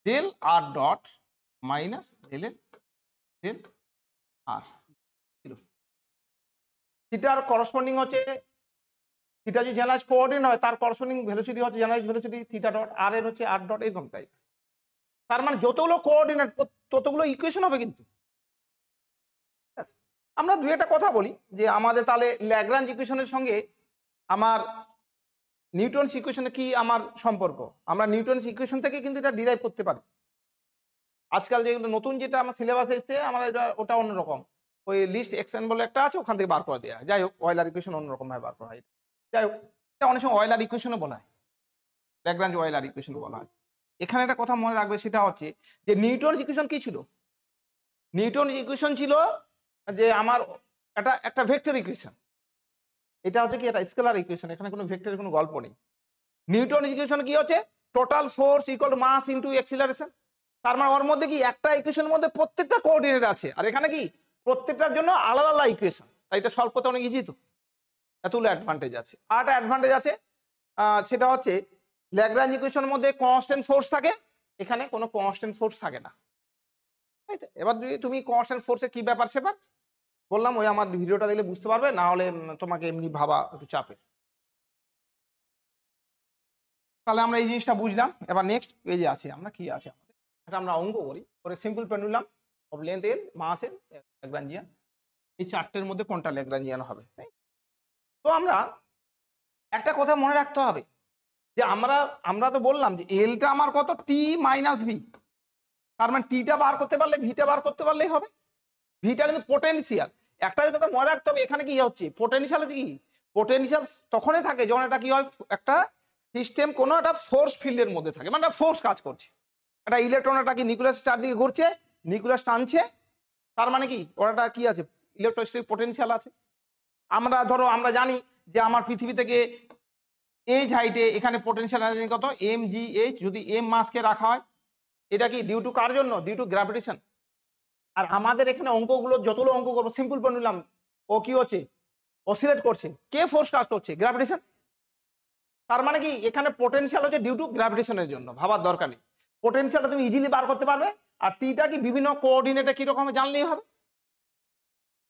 del R dot minus del L del R. থিটার করসপন্ডিং হচ্ছে, থিটা যদি জেনারেলাইজ কোঅর্ডিনেট হয় তার করসপন্ডিং ভেলোসিটি হচ্ছে generalize velocity theta dot, R এর হচ্ছে আর ডট, এরকম টাইপ। তার মানে যতগুলো কোঅর্ডিনেট ততগুলো ইকুয়েশন হবে কিন্তু। আমরা দুই একটা কথা বলি যে আমাদের তাহলে ল্যাগ্রাঞ্জ ইকুয়েশনের সঙ্গে আমার নিউটনস ইকুয়েশনে কি আমার সম্পর্ক। আমরা নিউটনস ইকুয়েশন থেকে কিন্তু এটা ডিরাইভ করতে পারি। আজকাল যেগুলো নতুন যেটা আমার সিলেবাসে এসছে, আমার এটা ওটা অন্যরকম, ওই লিস্ট এক্সেন বলে একটা আছে, ওখান থেকে বার করে দেওয়া। যাই হোক, অয়েলার ইকুয়েশন অন্যরকম ভাবে বার করা হয়। যাই হোক, এটা অনেক সময় অয়েলার ইকুয়েশনও বলা হয়, ল্যাগ্রাঞ্জ অয়েলার ইকুয়েশন বলা হয়। এখানে একটা কথা মনে রাখবে, সেটা হচ্ছে যে নিউটনস ইকুয়েশন কি ছিল। নিউটনস ইকুয়েশন ছিল যে আমার একটা ভেক্টর ইকুয়েশন। এটা হচ্ছে কি একটা স্কেলার ইকুয়েশন, এখানে কোনো ভেক্টরের কোনো গল্প নেই। নিউটন ইকুয়েশন কি হচ্ছে total force equal to mass into acceleration. তার মানে ওর মধ্যে কি একটা ইকুয়েশনের মধ্যে প্রত্যেকটা কোঅর্ডিনেট আছে, আর এখানে কি প্রত্যেকটার জন্য আলাদা আলাদা ইকুয়েশন। তাই এটা সলভ করতে অনেক ইজি। তো এতগুলো অ্যাডভান্টেজ আছে। আর একটা অ্যাডভান্টেজ আছে, সেটা হচ্ছে ল্যাগ্রাঞ্জ ইকুয়েশনের মধ্যে কনস্ট্যান্ট ফোর্স থাকে, এখানে কোনো কনস্ট্যান্ট ফোর্স থাকে না। এবার যদি তুমি কনস্ট্যান্ট ফোর্সের কি ব্যাপার সেবার বললাম, ওই আমার ভিডিওটা দিলে বুঝতে পারবে, না হলে তোমাকে এমনি ভাবা একটু চাপে। তাহলে আমরা এই জিনিসটা বুঝলাম। এবার নেক্সট পেজে আসি, আমরা কি আছে আমাদের, এটা আমরা অঙ্ক করি করে simple pendulum of length L mass L Lagrangian, এই চারটের মধ্যে কোনটা ল্যাগ্রাঞ্জিয়ান হবে। তো আমরা একটা কথা মনে রাখতে হবে যে আমরা তো বললাম যে এলটা আমার কত টি মাইনাস ভি, তার মানে টিটা বার করতে পারলে ভিটা বার করতে পারলেই হবে। ভিটা কিন্তু পোটেনশিয়াল। একটা কথা মনে রাখতে হবে, এখানে কি হচ্ছে পোটেনশিয়াল আছে, কি পোটেনশিয়াল তখনই থাকে যখন এটা কি হয় একটা সিস্টেম কোনো একটা ফোর্স ফিল্ডের মধ্যে থাকে, মানে ফোর্স কাজ করছে। একটা ইলেকট্রনটা কি নিউক্লিয়াসের চারদিকে ঘুরছে, নিউক্লিয়াস টানছে, তার মানে কি ওটা কি আছে, ইলেকট্রোস্ট্যাটিক পটেনশিয়াল আছে। আমরা ধরো আমরা জানি যে আমার পৃথিবী থেকে এইচ হাইটে এখানে পটেনশিয়াল এনার্জি কত mgh, যদি m মাসকে রাখা হয়, এটা কি ডিউ টু কার জন্য, ডিউ টু গ্র্যাভিটেশন। আর আমাদের এখানে অঙ্কগুলো যতগুলো অঙ্ক করবো সিম্পল করে নিলাম, ও কি হচ্ছে, অসিলেট করছে, কে ফোর্স কাজ করছে, গ্র্যাভিটেশন। তার মানে কি এখানে পটেনশিয়াল হচ্ছে ডিউ টু গ্র্যাভিটেশনের জন্য, ভাবার দরকার নেই। পটেনশিয়ালটা তুমি ইজিলি বার করতে পারবে, আর টিটা কি বিভিন্ন কোঅর্ডিনেটে কি রকম জানলেই হবে।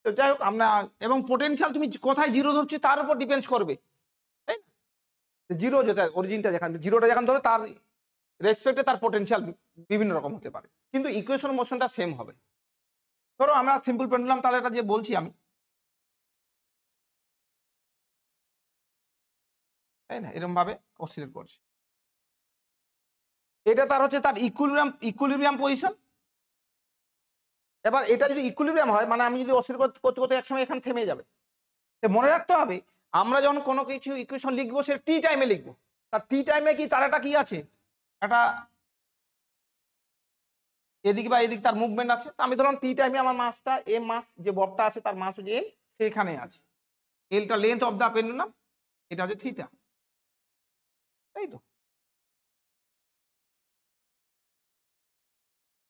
তো যাই হোক আমরা, এবং পটেনশিয়াল তুমি কোথায় জিরো ধরছো তার উপর ডিপেন্ডস করবে, তাই না? জিরো যেটা অরিজিনটা যেখানে, জিরোটা যেখানে ধরে তার রেসপেক্টে তার পটেনশিয়াল বিভিন্ন রকম হতে পারে, কিন্তু ইকুয়েশন মোশনটা সেম হবে। ধরো আমরা সিম্পল পেন্ডুলাম, তাহলে এটা যে বলছি আমি, তাই না, এরকম ভাবে অসিলেট করছে। এটা তার হচ্ছে তার ইকুইলিব্রিয়াম পজিশন। এবার এটা যদি ইকুইলিব্রিয়াম হয়, মানে আমি যদি অসিলেট করতে করতে একসময় এখানে থেমে যাবে। তো মনে রাখতে হবে আমরা যখন কোনো কিছু ইকুয়েশন লিখবো সেটা টি টাইমে লিখবো। তার টি টাইমে কি তার একটা কি আছে, একটা এদিকে বা এদিকে তার মুভমেন্ট আছে। তো আমি ধরলাম টি টাইমে আমার মাসটা এম মাস, যে ববটা আছে তার মাস হচ্ছে এম, সেখানে আছে। এলটা লেন্থ অফ দা পেন্ডুলাম, এটা হচ্ছে থিটা, তাই তো।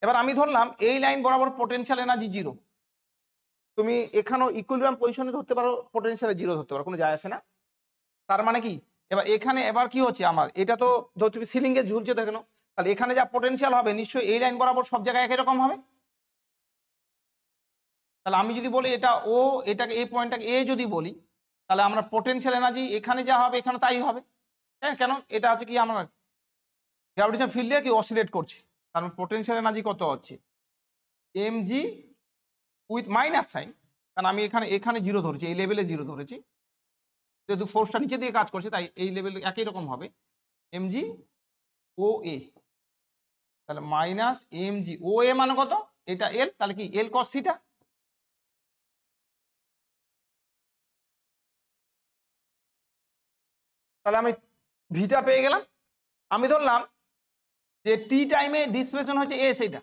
এবার আমি ধরলাম এই লাইন বরাবর পটেনশিয়াল এনার্জি জিরো। তুমি এখানেও ইকুইলিব্রিয়াম পজিশনে ধরতে পারো, পটেনশিয়াল জিরো ধরতে পারো, কোনো যায় আসে না। তার মানে কি এবার এখানে এবার কি হচ্ছে আমার, এটা তো ধর তুমি সিলিং এ ঝুলছে দেখেন, তাহলে এখানে যা পটেনশিয়াল হবে নিশ্চয়ই এই লাইন বরাবর সব জায়গায় একই রকম হবে। তাহলে আমি যদি বলি এটা ও, এটাকে এই পয়েন্টটাকে এ যদি বলি, তাহলে আমরা পটেনশিয়াল এনার্জি এখানে যা হবে এখানে তাই হবে। হ্যাঁ, কেন, এটা হচ্ছে কি আমরা গ্র্যাভিটেশন ফিল্ডে কি অসিলেট করছে, কারণ পটেনশিয়াল এনার্জি কত হচ্ছে mg উইথ মাইনাস সাইন, কারণ আমি এখানে জিরো ধরেছি, এই লেভেলে জিরো ধরেছি, যেহেতু ফোর্সটা নিচে দিয়ে কাজ করছে তাই এই লেভেল একই রকম হবে mg ও এ। তাহলে মাইনাস mg ও এ মানে কত, এটা এল, তাহলে কি এল কস থিটা। তাহলে আমি ভিটা পেয়ে গেলাম। আমি ধরলাম যে টি টাইমে ডিসপ্লেসমেন্ট হচ্ছে এস, এটা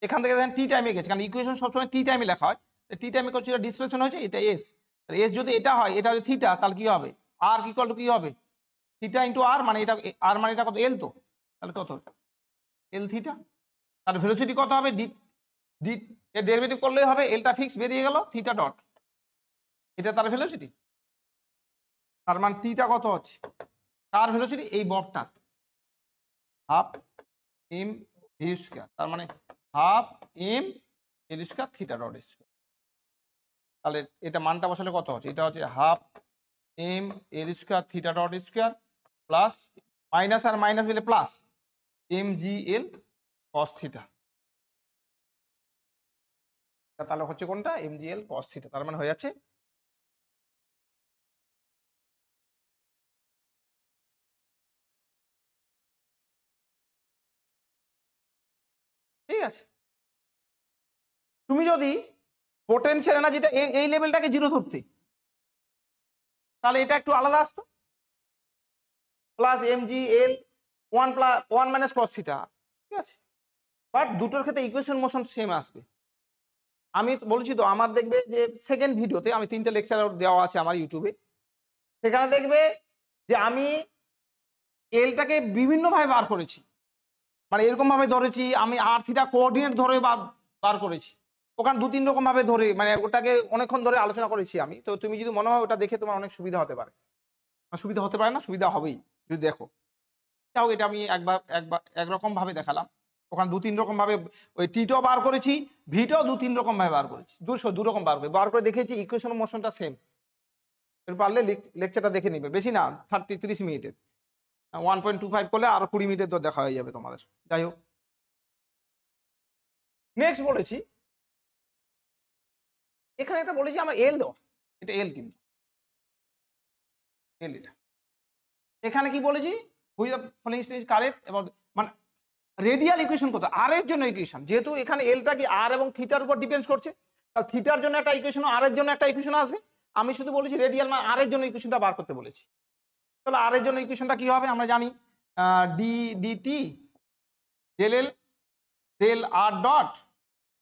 এখান থেকে দেখেন টি টাইমে গেছে, কারণ ইকুয়েশন সবসময় টি টাইমে লেখা হয়, টি টাইমে করছে ডিসপ্লেসমেন্ট হচ্ছে এটা এস। এস যদি এটা হয়, এটা হচ্ছে থিটা, তাহলে কি হবে আর ইকুয়াল টু কি হবে থিটা ইন্টু আর, মানে এটা আর মানে এটা কত এল, তো তাহলে কত এল থিটা। তার ভেলোসিটি কত হবে ডি, ডি এর ডেরিভেটিভ করলেই হবে, এলটা ফিক্স বেরিয়ে গেল থিটা ডট, এটা তার ভেলোসিটি। তার মানে টিটা কত হচ্ছে, তার ভেলোসিটি এই ববটা হাফ এম ভি স্কয়ার, তার মানে half M L square theta dot square. তাহলে এটা মানটা বসালে কত হচ্ছে, এটা হচ্ছে half M L square theta dot square plus minus আর মাইনাস মিলে plus M G L cos theta. তাহলে হচ্ছে কোনটা, M G L cos theta. তার মানে হয়ে যাচ্ছে ঠিক আছে। তুমি যদি পোটেনশিয়াল এনার্জিটা এই লেভেলটাকে জিরো ধরতে, তাহলে এটা একটু আলাদা আসতো, plus M G L one minus cos theta, ঠিক আছে। বাট দুটোর ক্ষেত্রে ইকুয়েশন মোশন সেম আসবে। আমি বলছি তো আমার দেখবে যে সেকেন্ড ভিডিওতে আমি 3টে লেকচার দেওয়া আছে আমার ইউটিউবে, সেখানে দেখবে যে আমি এলটাকে বিভিন্ন ভাবে বার করেছি, মানে এরকম ভাবে ধরেছি আমি আর থিটা কোঅর্ডিনেট ধরে বার করেছি, ওখানে 2-3 রকম ভাবে ধরে, মানে ওটাকে অনেকক্ষণ ধরে আলোচনা করেছি আমি। তো তুমি যদি মনে হয় ওটা দেখে তোমার অনেক সুবিধা হতে পারে, সুবিধা হতে পারে না, সুবিধা হবেই যদি দেখো। যাও, এটা আমি একরকম ভাবে দেখালাম, ওখানে 2-3 রকম ভাবে ওই টিটাও বার করেছি, ভিটাও 2-3 রকম ভাবে বার করেছি, 2 রকম বার করে দেখেছি ইকুয়েশন মোশনটা সেম। পারলে লেকচারটা দেখে নিবে, বেশি না 30 মিনিটের, 1.25 করলে আরো 20 মিনিটের তো দেখা হয়ে যাবে তোমাদের। যাই হোক, নেক্সট বলেছি এখানে একটা বলেছি আমার এল দাও, এটা এল, কিন্তু এল এটা এখানে কি বলেছি, which of following is correct, এবং মানে রেডিয়াল ইকুয়েশন কত, আর এর জন্য ইকুয়েশন, যেহেতু এখানে এলটা কি আর এবং থিটার উপর ডিপেন্ড করছে, তাহলে থিটার জন্য একটা ইকুয়েশন আর এর জন্য একটা ইকুয়েশন আসবে। আমি শুধু বলেছি রেডিয়াল মানে আর এর জন্য ইকুয়েশনটা বার করতে বলেছি। তাহলে আর এর জন্য ইকুয়েশনটা কি হবে আমরা জানি, D DT del L del R dot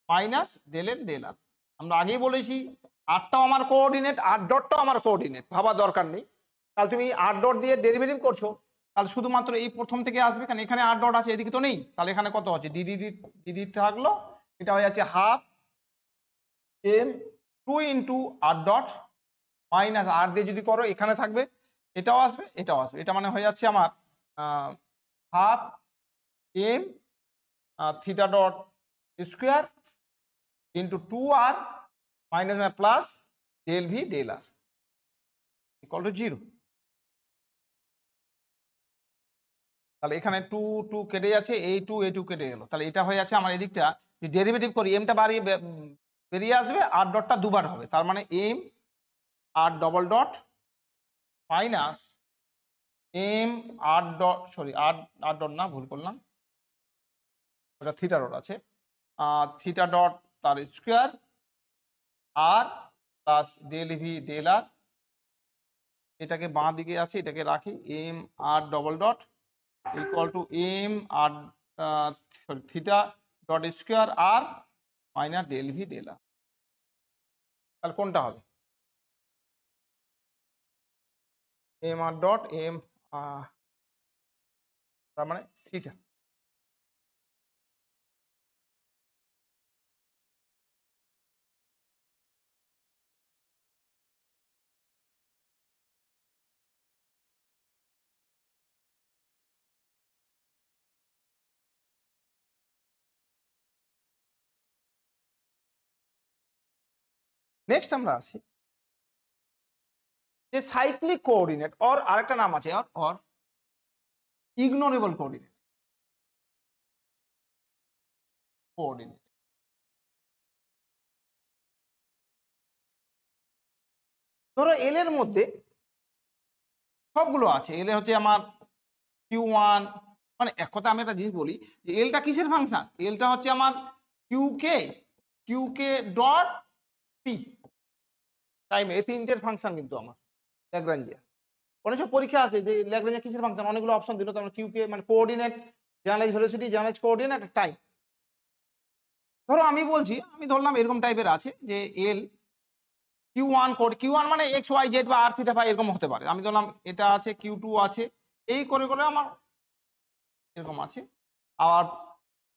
minus del L del R. আমরা আগেই বলেছি আরটাও আমার কোঅর্ডিনেট, আর ডটটাও আমার কোঅর্ডিনেট, ভাবার দরকার নেই। তাহলে তুমি আর ডট দিয়ে ডেরিভেটিভ করছো, তাহলে শুধুমাত্র এই প্রথম থেকে আসবে, কারণ এখানে আর ডট আছে, এদিকে তো নেই। তাহলে এখানে কত হচ্ছে, ডিডি থাকলো, এটা হয়ে যাচ্ছে half M 2 into R dot minus R দিয়ে যদি করো এখানে থাকবে, এটাও আসবে এটাও আসবে, এটা মানে হয়ে যাচ্ছে আমার half M theta dot square into 2r minus plus del V del R equal to 0। তাহলে এখানে 2 2 কেটে যাচ্ছে, এই 2 কেটে গেল, তাহলে এটা হয়ে যাচ্ছে আমার এদিকটা যদি ডেরিভেটিভ করি এমটা বাড়িয়ে বেরিয়ে আসবে, আর ডটটা দুবার হবে, তার মানে M R double dot minus M R dot, sorry R R dot না, ভুল করলাম, ওটা থিটা ডট আছে, থিটা ডট তার square R plus del V del R, এটাকে বাঁ দিকে আছে এটাকে রাখি, M R double dot equal to M R sorry theta dot square R minus del V del R. তাহলে কোনটা হবে, এম আর ডট এম, তার মানে সিটা। নেক্সট আমরা আসি যে সাইক্লিক কোঅর্ডিনেট, অর আরেকটা নাম আছে অর ইগনোরেবল কোঅর্ডিনেট। ধরো এল এর মধ্যে সবগুলো আছে, এল হচ্ছে আমার Q1, মানে এক কথা আমি একটা জিনিস বলি যে এলটা কিসের ফাংশন, এলটা হচ্ছে আমার কিউকে ডট টি টাইম, এই তিনটের ফাংশন কিন্তু আমার ল্যাগ্রাঞ্জিয়ান। অনেক সব পরীক্ষা আছে যে ল্যাগ্রাঞ্জিয়ান কিসের ফাংশন, অনেকগুলো অপশন দিল, তার কিউকে মানে coordinate, generalize velocity, generalize coordinate, time. ধরো আমি বলছি, আমি ধরলাম এরকম টাইপের আছে যে এল Q1 কোড, Q1 মানে এক্স ওয়াই জেড বা আর থিটা ফাই এরকম হতে পারে, আমি ধরলাম এটা আছে, Q2 আছে, এই করে করে আমার এরকম আছে, আর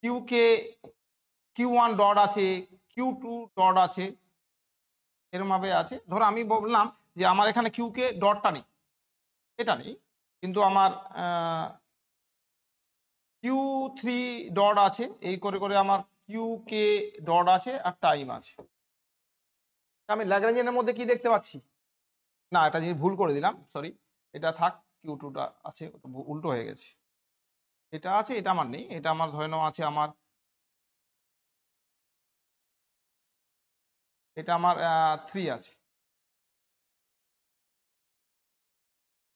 কিউকে Q1 ডট আছে, Q2 ডট আছে, এরকম ভাবে আছে। ধরো আমি বললাম যে আমার এখানে কিউকে ডটটা নেই, এটা নেই, কিন্তু আমার Q3 ডট আছে, এই করে করে আমার কিউকে ডট আছে আর টাইম আছে। আমি ল্যাগ্রাঞ্জিয়ানের মধ্যে কি দেখতে পাচ্ছি, না এটা জিনিস ভুল করে দিলাম, সরি, এটা থাক, Q2টা আছে, ওটা উল্টো হয়ে গেছে, এটা আছে, এটা আমার নেই, এটা আমার ধরে নেওয়া আছে, আমার এটা আমার 3 আছে,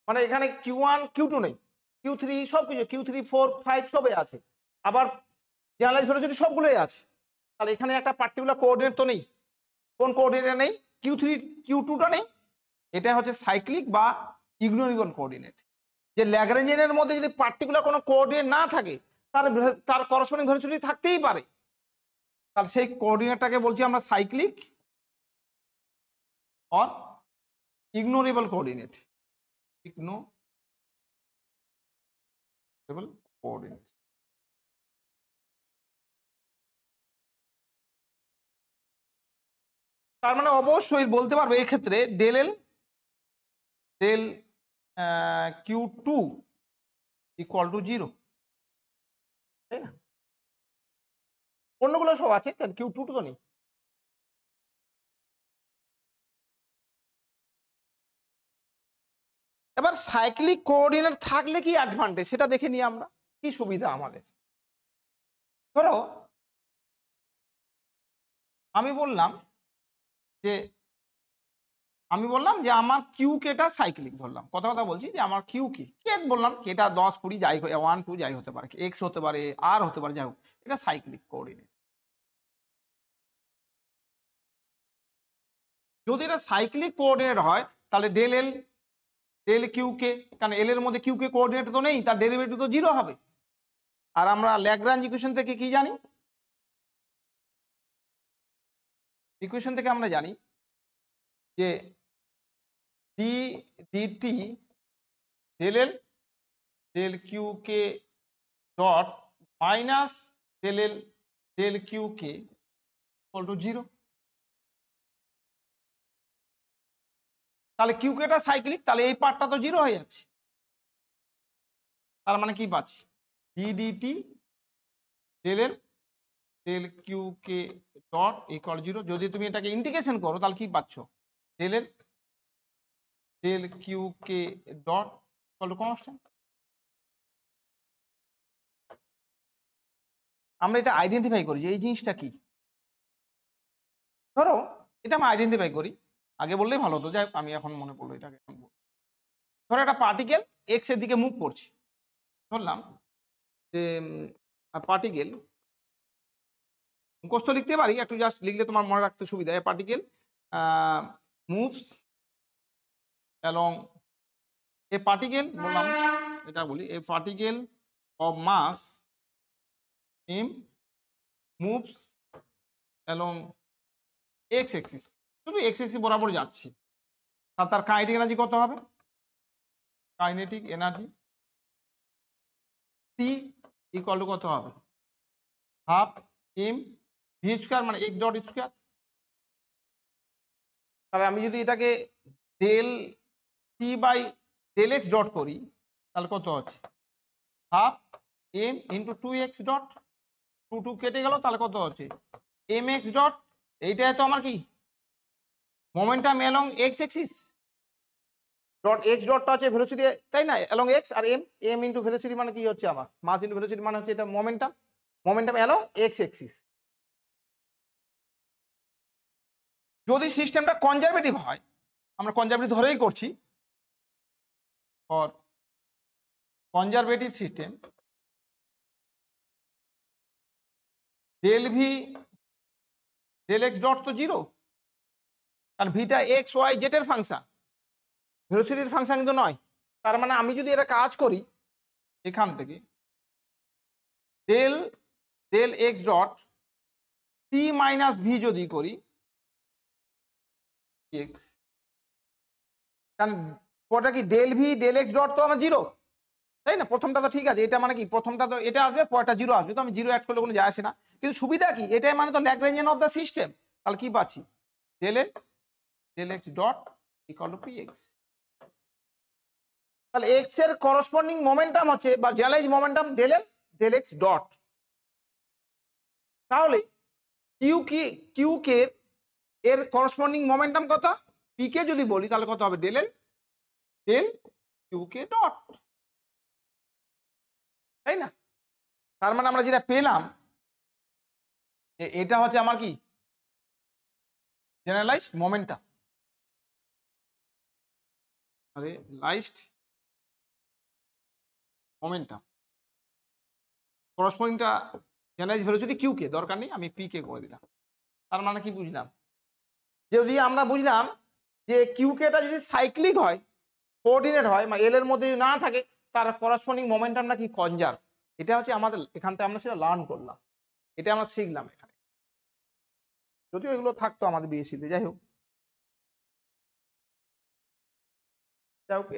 মানে এখানে Q1 Q2 নেই, Q3 সবকিছু, Q3 4 5 সবই আছে, আবার জেনারেলাইজ ভেলোসিটি সবগুলোই আছে। তাহলে এখানে একটা পার্টিকুলার কোঅর্ডিনেট তো নেই, কোন কোঅর্ডিনেট নেই, Q3 Q2টা নেই, এটা হচ্ছে সাইক্লিক বা ইগনোরেবল কোঅর্ডিনেট। যে ল্যাগ্রাঞ্জিয়ানের মধ্যে যদি পার্টিকুলার কোনো কোঅর্ডিনেট না থাকে, তাহলে তার করসপন্ডিং ভেলোসিটি থাকতেই পারে, তাহলে সেই কোঅর্ডিনেটটাকে বলছি আমরা cyclic or ignorable coordinate, ignorable coordinate. তার মানে অবশ্যই বলতে পারবে এই ক্ষেত্রে del L del Q2 equal to 0, তাই না? অন্যগুলো সব আছে, Q2 তো নেই। এবার সাইক্লিক কোঅর্ডিনেট থাকলে কি অ্যাডভান্টেজ সেটা দেখে নিই আমরা, কি সুবিধা আমাদের। ধরো আমি বললাম যে আমার কিউ কেটা সাইক্লিক, ধরলাম কথা কথা বলছি যে আমার কিউ কে বললাম কেটা 10 20 যাই 1 2 যাই হতে পারে, এক্স হতে পারে, আর হতে পারে, যাই হোক, এটা সাইক্লিক কোঅর্ডিনেট। যদি এটা সাইক্লিক কোঅর্ডিনেট হয় তাহলে ডেল এল ডেল কিউ কে, কারণ এল এর মধ্যে কিউ কে কোঅর্ডিনেট তো নেই, তার ডেরিভেটিভ তো 0 হবে। আর আমরা ল্যাগ্রাঞ্জ ইকুয়েশন থেকে কি জানি? ইকুয়েশন থেকে আমরা জানি যে d DT del L del Q K dot minus del L del Q K equal to 0। তাহলে কিউ কেটা সাইক্লিক, তাহলে এই পার্টটা তো 0 হয়ে যাচ্ছে। তার মানে কি পাচ্ছি? D DT del L del Q কে ডট ইকুয়াল 0। যদি তুমি এটাকে ইন্টিগ্রেশন করো তাহলে কি পাচ্ছ? Del L del Q K dot equal to constant. আমরা এটা আইডেন্টিফাই করি যে এই জিনিসটা কি। ধরো এটা আমরা আইডেন্টিফাই করি, আগে বললেই ভালো হতো, যাই হোক আমি এখন মনে পড়লো এটাকে। ধরো একটা পার্টিকেল এক্স এর দিকে মুভ করছে, ধরলাম যে পার্টিকেল, মুখস্থ লিখতে পারি, একটু জাস্ট লিখলে তোমার মনে রাখতে সুবিধা। Particle moves along, a particle বললাম, এটা বলি, a particle of mass M moves along X axis, শুধু এক্স এক্সিস বরাবর যাচ্ছে, তার কাইনেটিক এনার্জি কত হবে? Kinetic energy C equal to কত হবে? হাফ এম ভি স্কোয়ার, মানে এক্স ডট স্কোয়ার। তাহলে আমি যদি এটাকে del C by del X dot করি তাহলে কত হচ্ছে? Half M into 2x dot, 2 কেটে গেল, তাহলে কত হচ্ছে? M X dot. এইটাই তো আমার কি momentum along X axis, dot X ডটটা হচ্ছে ভেলোসিটি, তাই না, অ্যালং এক্স, আর এম এম ইন্টু ভেলোসিটি মানে কি হচ্ছে আমার মাস ইন্টু ভেলোসিটি, মানে হচ্ছে এটা momentum, momentum along X axis. যদি সিস্টেমটা কনজারভেটিভ হয়, আমরা কনজারভেটিভ ধরেই করছি, for conservative system del V del X dot তো 0, কারণ ভিটা এক্স ওয়াই জেড এর ফাংশন, ভেলোসিটির ফাংশন কিন্তু নয়। তার মানে আমি যদি এটা কাজ করি এখান থেকে del del X dot C minus V যদি করি এক্স, কারণ ওটা কি del V del X dot তো আমার 0, তাই না, প্রথমটা তো ঠিক আছে, এটা মানে কি প্রথমটা তো এটা আসবে, পরটা 0 আসবে, তো আমি 0 অ্যাড করলে কোনো যায় আসে না। কিন্তু সুবিধা কি, এটাই মানে তো ল্যাগ্রাঞ্জিয়ান অফ দ্য সিস্টেম। তাহলে কি পাচ্ছি? Del L del X dot equal to P X. তাহলে এক্স এর করসপন্ডিং মোমেন্টাম হচ্ছে বা generalize momentum del L del X dot. তাহলে কিউ কে এর করসপন্ডিং মোমেন্টাম কত? পি কে যদি বলি তাহলে কত হবে? ডেল এল ডেল কিউ কে ডট, তাই না? তার মানে আমরা যেটা পেলাম এটা হচ্ছে আমার কি জেনারেলাইজড মোমেন্টাম, লাইজড মোমেন্টাম করসপন্ডিংটা জেনারেলাইজ ভেলোসিটি কিউ কে, দরকার নেই, আমি পি কে করে দিলাম। তার মানে কি বুঝলাম? যদি আমরা বুঝলাম যে কিউ কেটা যদি সাইক্লিক হয়, কোঅর্ডিনেট হয়, মানে এল এর মধ্যে না থাকে, তার করসপন্ডিং মোমেন্টামটা কি কনজার্ভ। এটা হচ্ছে আমাদের এখান থেকে আমরা সেটা লার্ন করলাম, এটা আমরা শিখলাম এখানে, যদিও এগুলো থাকতো আমাদের বিএসসিতে। যাই হোক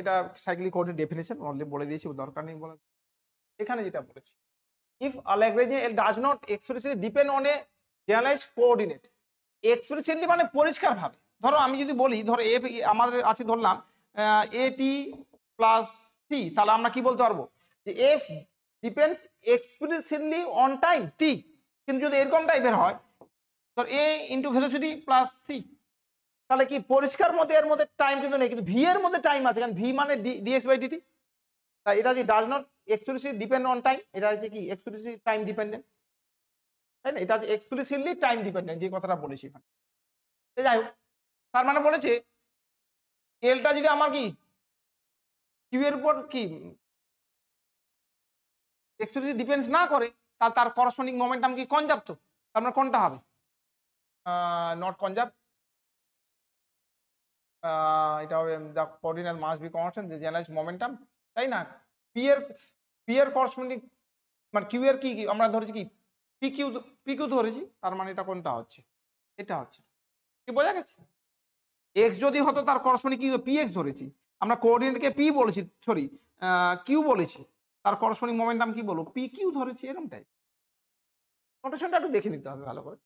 এটা সাইক্লিক কোঅর্ডিনেট ডেফিনেশন অলরেডি বলে দিয়েছি, দরকার নেই বলার। এখানে যেটা বলেছি, if a Lagrangian does not explicitly depend on a generalized coordinate, এক্সপ্রেসিভলি মানে পরিষ্কার ভাবে, ধরো আমি যদি বলি, ধরো এফ আমাদের আছে, ধরলাম এ টি প্লাস সি, তাহলে আমরা কি বলতে পারবো যে F depends explicitly on time T. কিন্তু যদি এরকম টাইপের হয়, ধর A into velocity plus C, তাহলে কি পরিষ্কার মধ্যে এর মধ্যে টাইম কিন্তু নেই, কিন্তু ভি এর মধ্যে টাইম আছে, কারণ ভি মানে ডিএক্স বাই ডিটি। তাই এটা যদি does not explicitly depend on time, এটা হচ্ছে কি এক্সপ্লিসিটলি টাইম ডিপেন্ডেন্ট, তাই না? এটা হচ্ছে এক্সপ্লিসিটলি টাইম ডিপেন্ডেন্ট, যে কথাটা বলেছি এখানে। যাই হোক, তার মানে বলেছে এলটা যদি আমার কি কিউ এর উপর কি এক্সপ্লিসিটলি ডিপেন্ডস না করে, তার করসপন্ডিং মোমেন্টাম কি কনজার্ভ, তো তার মানে কোনটা হবে? নট কনজার্ভ, এটা হবে the coordinate must be constant the general momentum, তাই না? পি এর করসপন্ডিং মানে কিউ এর কি আমরা ধরেছি কি পি কিউ ধরেছি, তার মানে এটা কোনটা হচ্ছে, এটা হচ্ছে। কি বোঝা গেছে? এক্স যদি হতো তার করসপন্ডিং কি পি এক্স ধরেছি, আমরা কোঅর্ডিনেটকে পি বলেছি, সরি কিউ বলেছি, তার করসপন্ডিং মোমেন্টাম কি বলবো, পি কিউ ধরেছি, এরকমটাই। নোটেশনটা একটু দেখে নিতে হবে ভালো করে।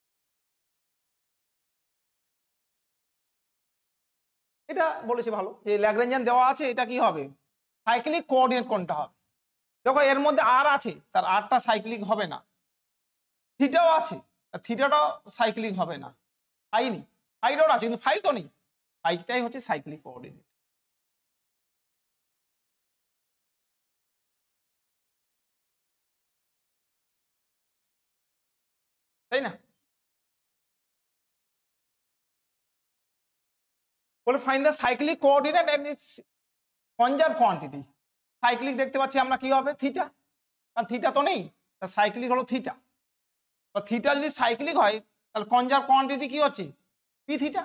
এটা বলেছি ভালো যে ল্যাগ্রেঞ্জিয়ান দেওয়া আছে, এটা কি হবে সাইক্লিক কোঅর্ডিনেট কোনটা হবে। দেখো এর মধ্যে আর আছে, তার আরটা সাইক্লিক হবে না, থিটাও আছে, থিটাটাও সাইক্লিক হবে না, ফাই নেই, ফাইটাও আছে কিন্তু ফাই তো নেই, ফাইটাই হচ্ছে সাইক্লিক কোঅর্ডিনেট। তাই না? বলে find the cyclic coordinate and its conserve quantity. Cyclic দেখতে পাচ্ছি আমরা কি হবে থিটা, কারণ থিটা তো নেই, সাইক্লিক হলো থিটা। থিটা যদি সাইক্লিক হয় তাহলে কনজার্ভ কোয়ান্টিটি কি হচ্ছে পি থিটা।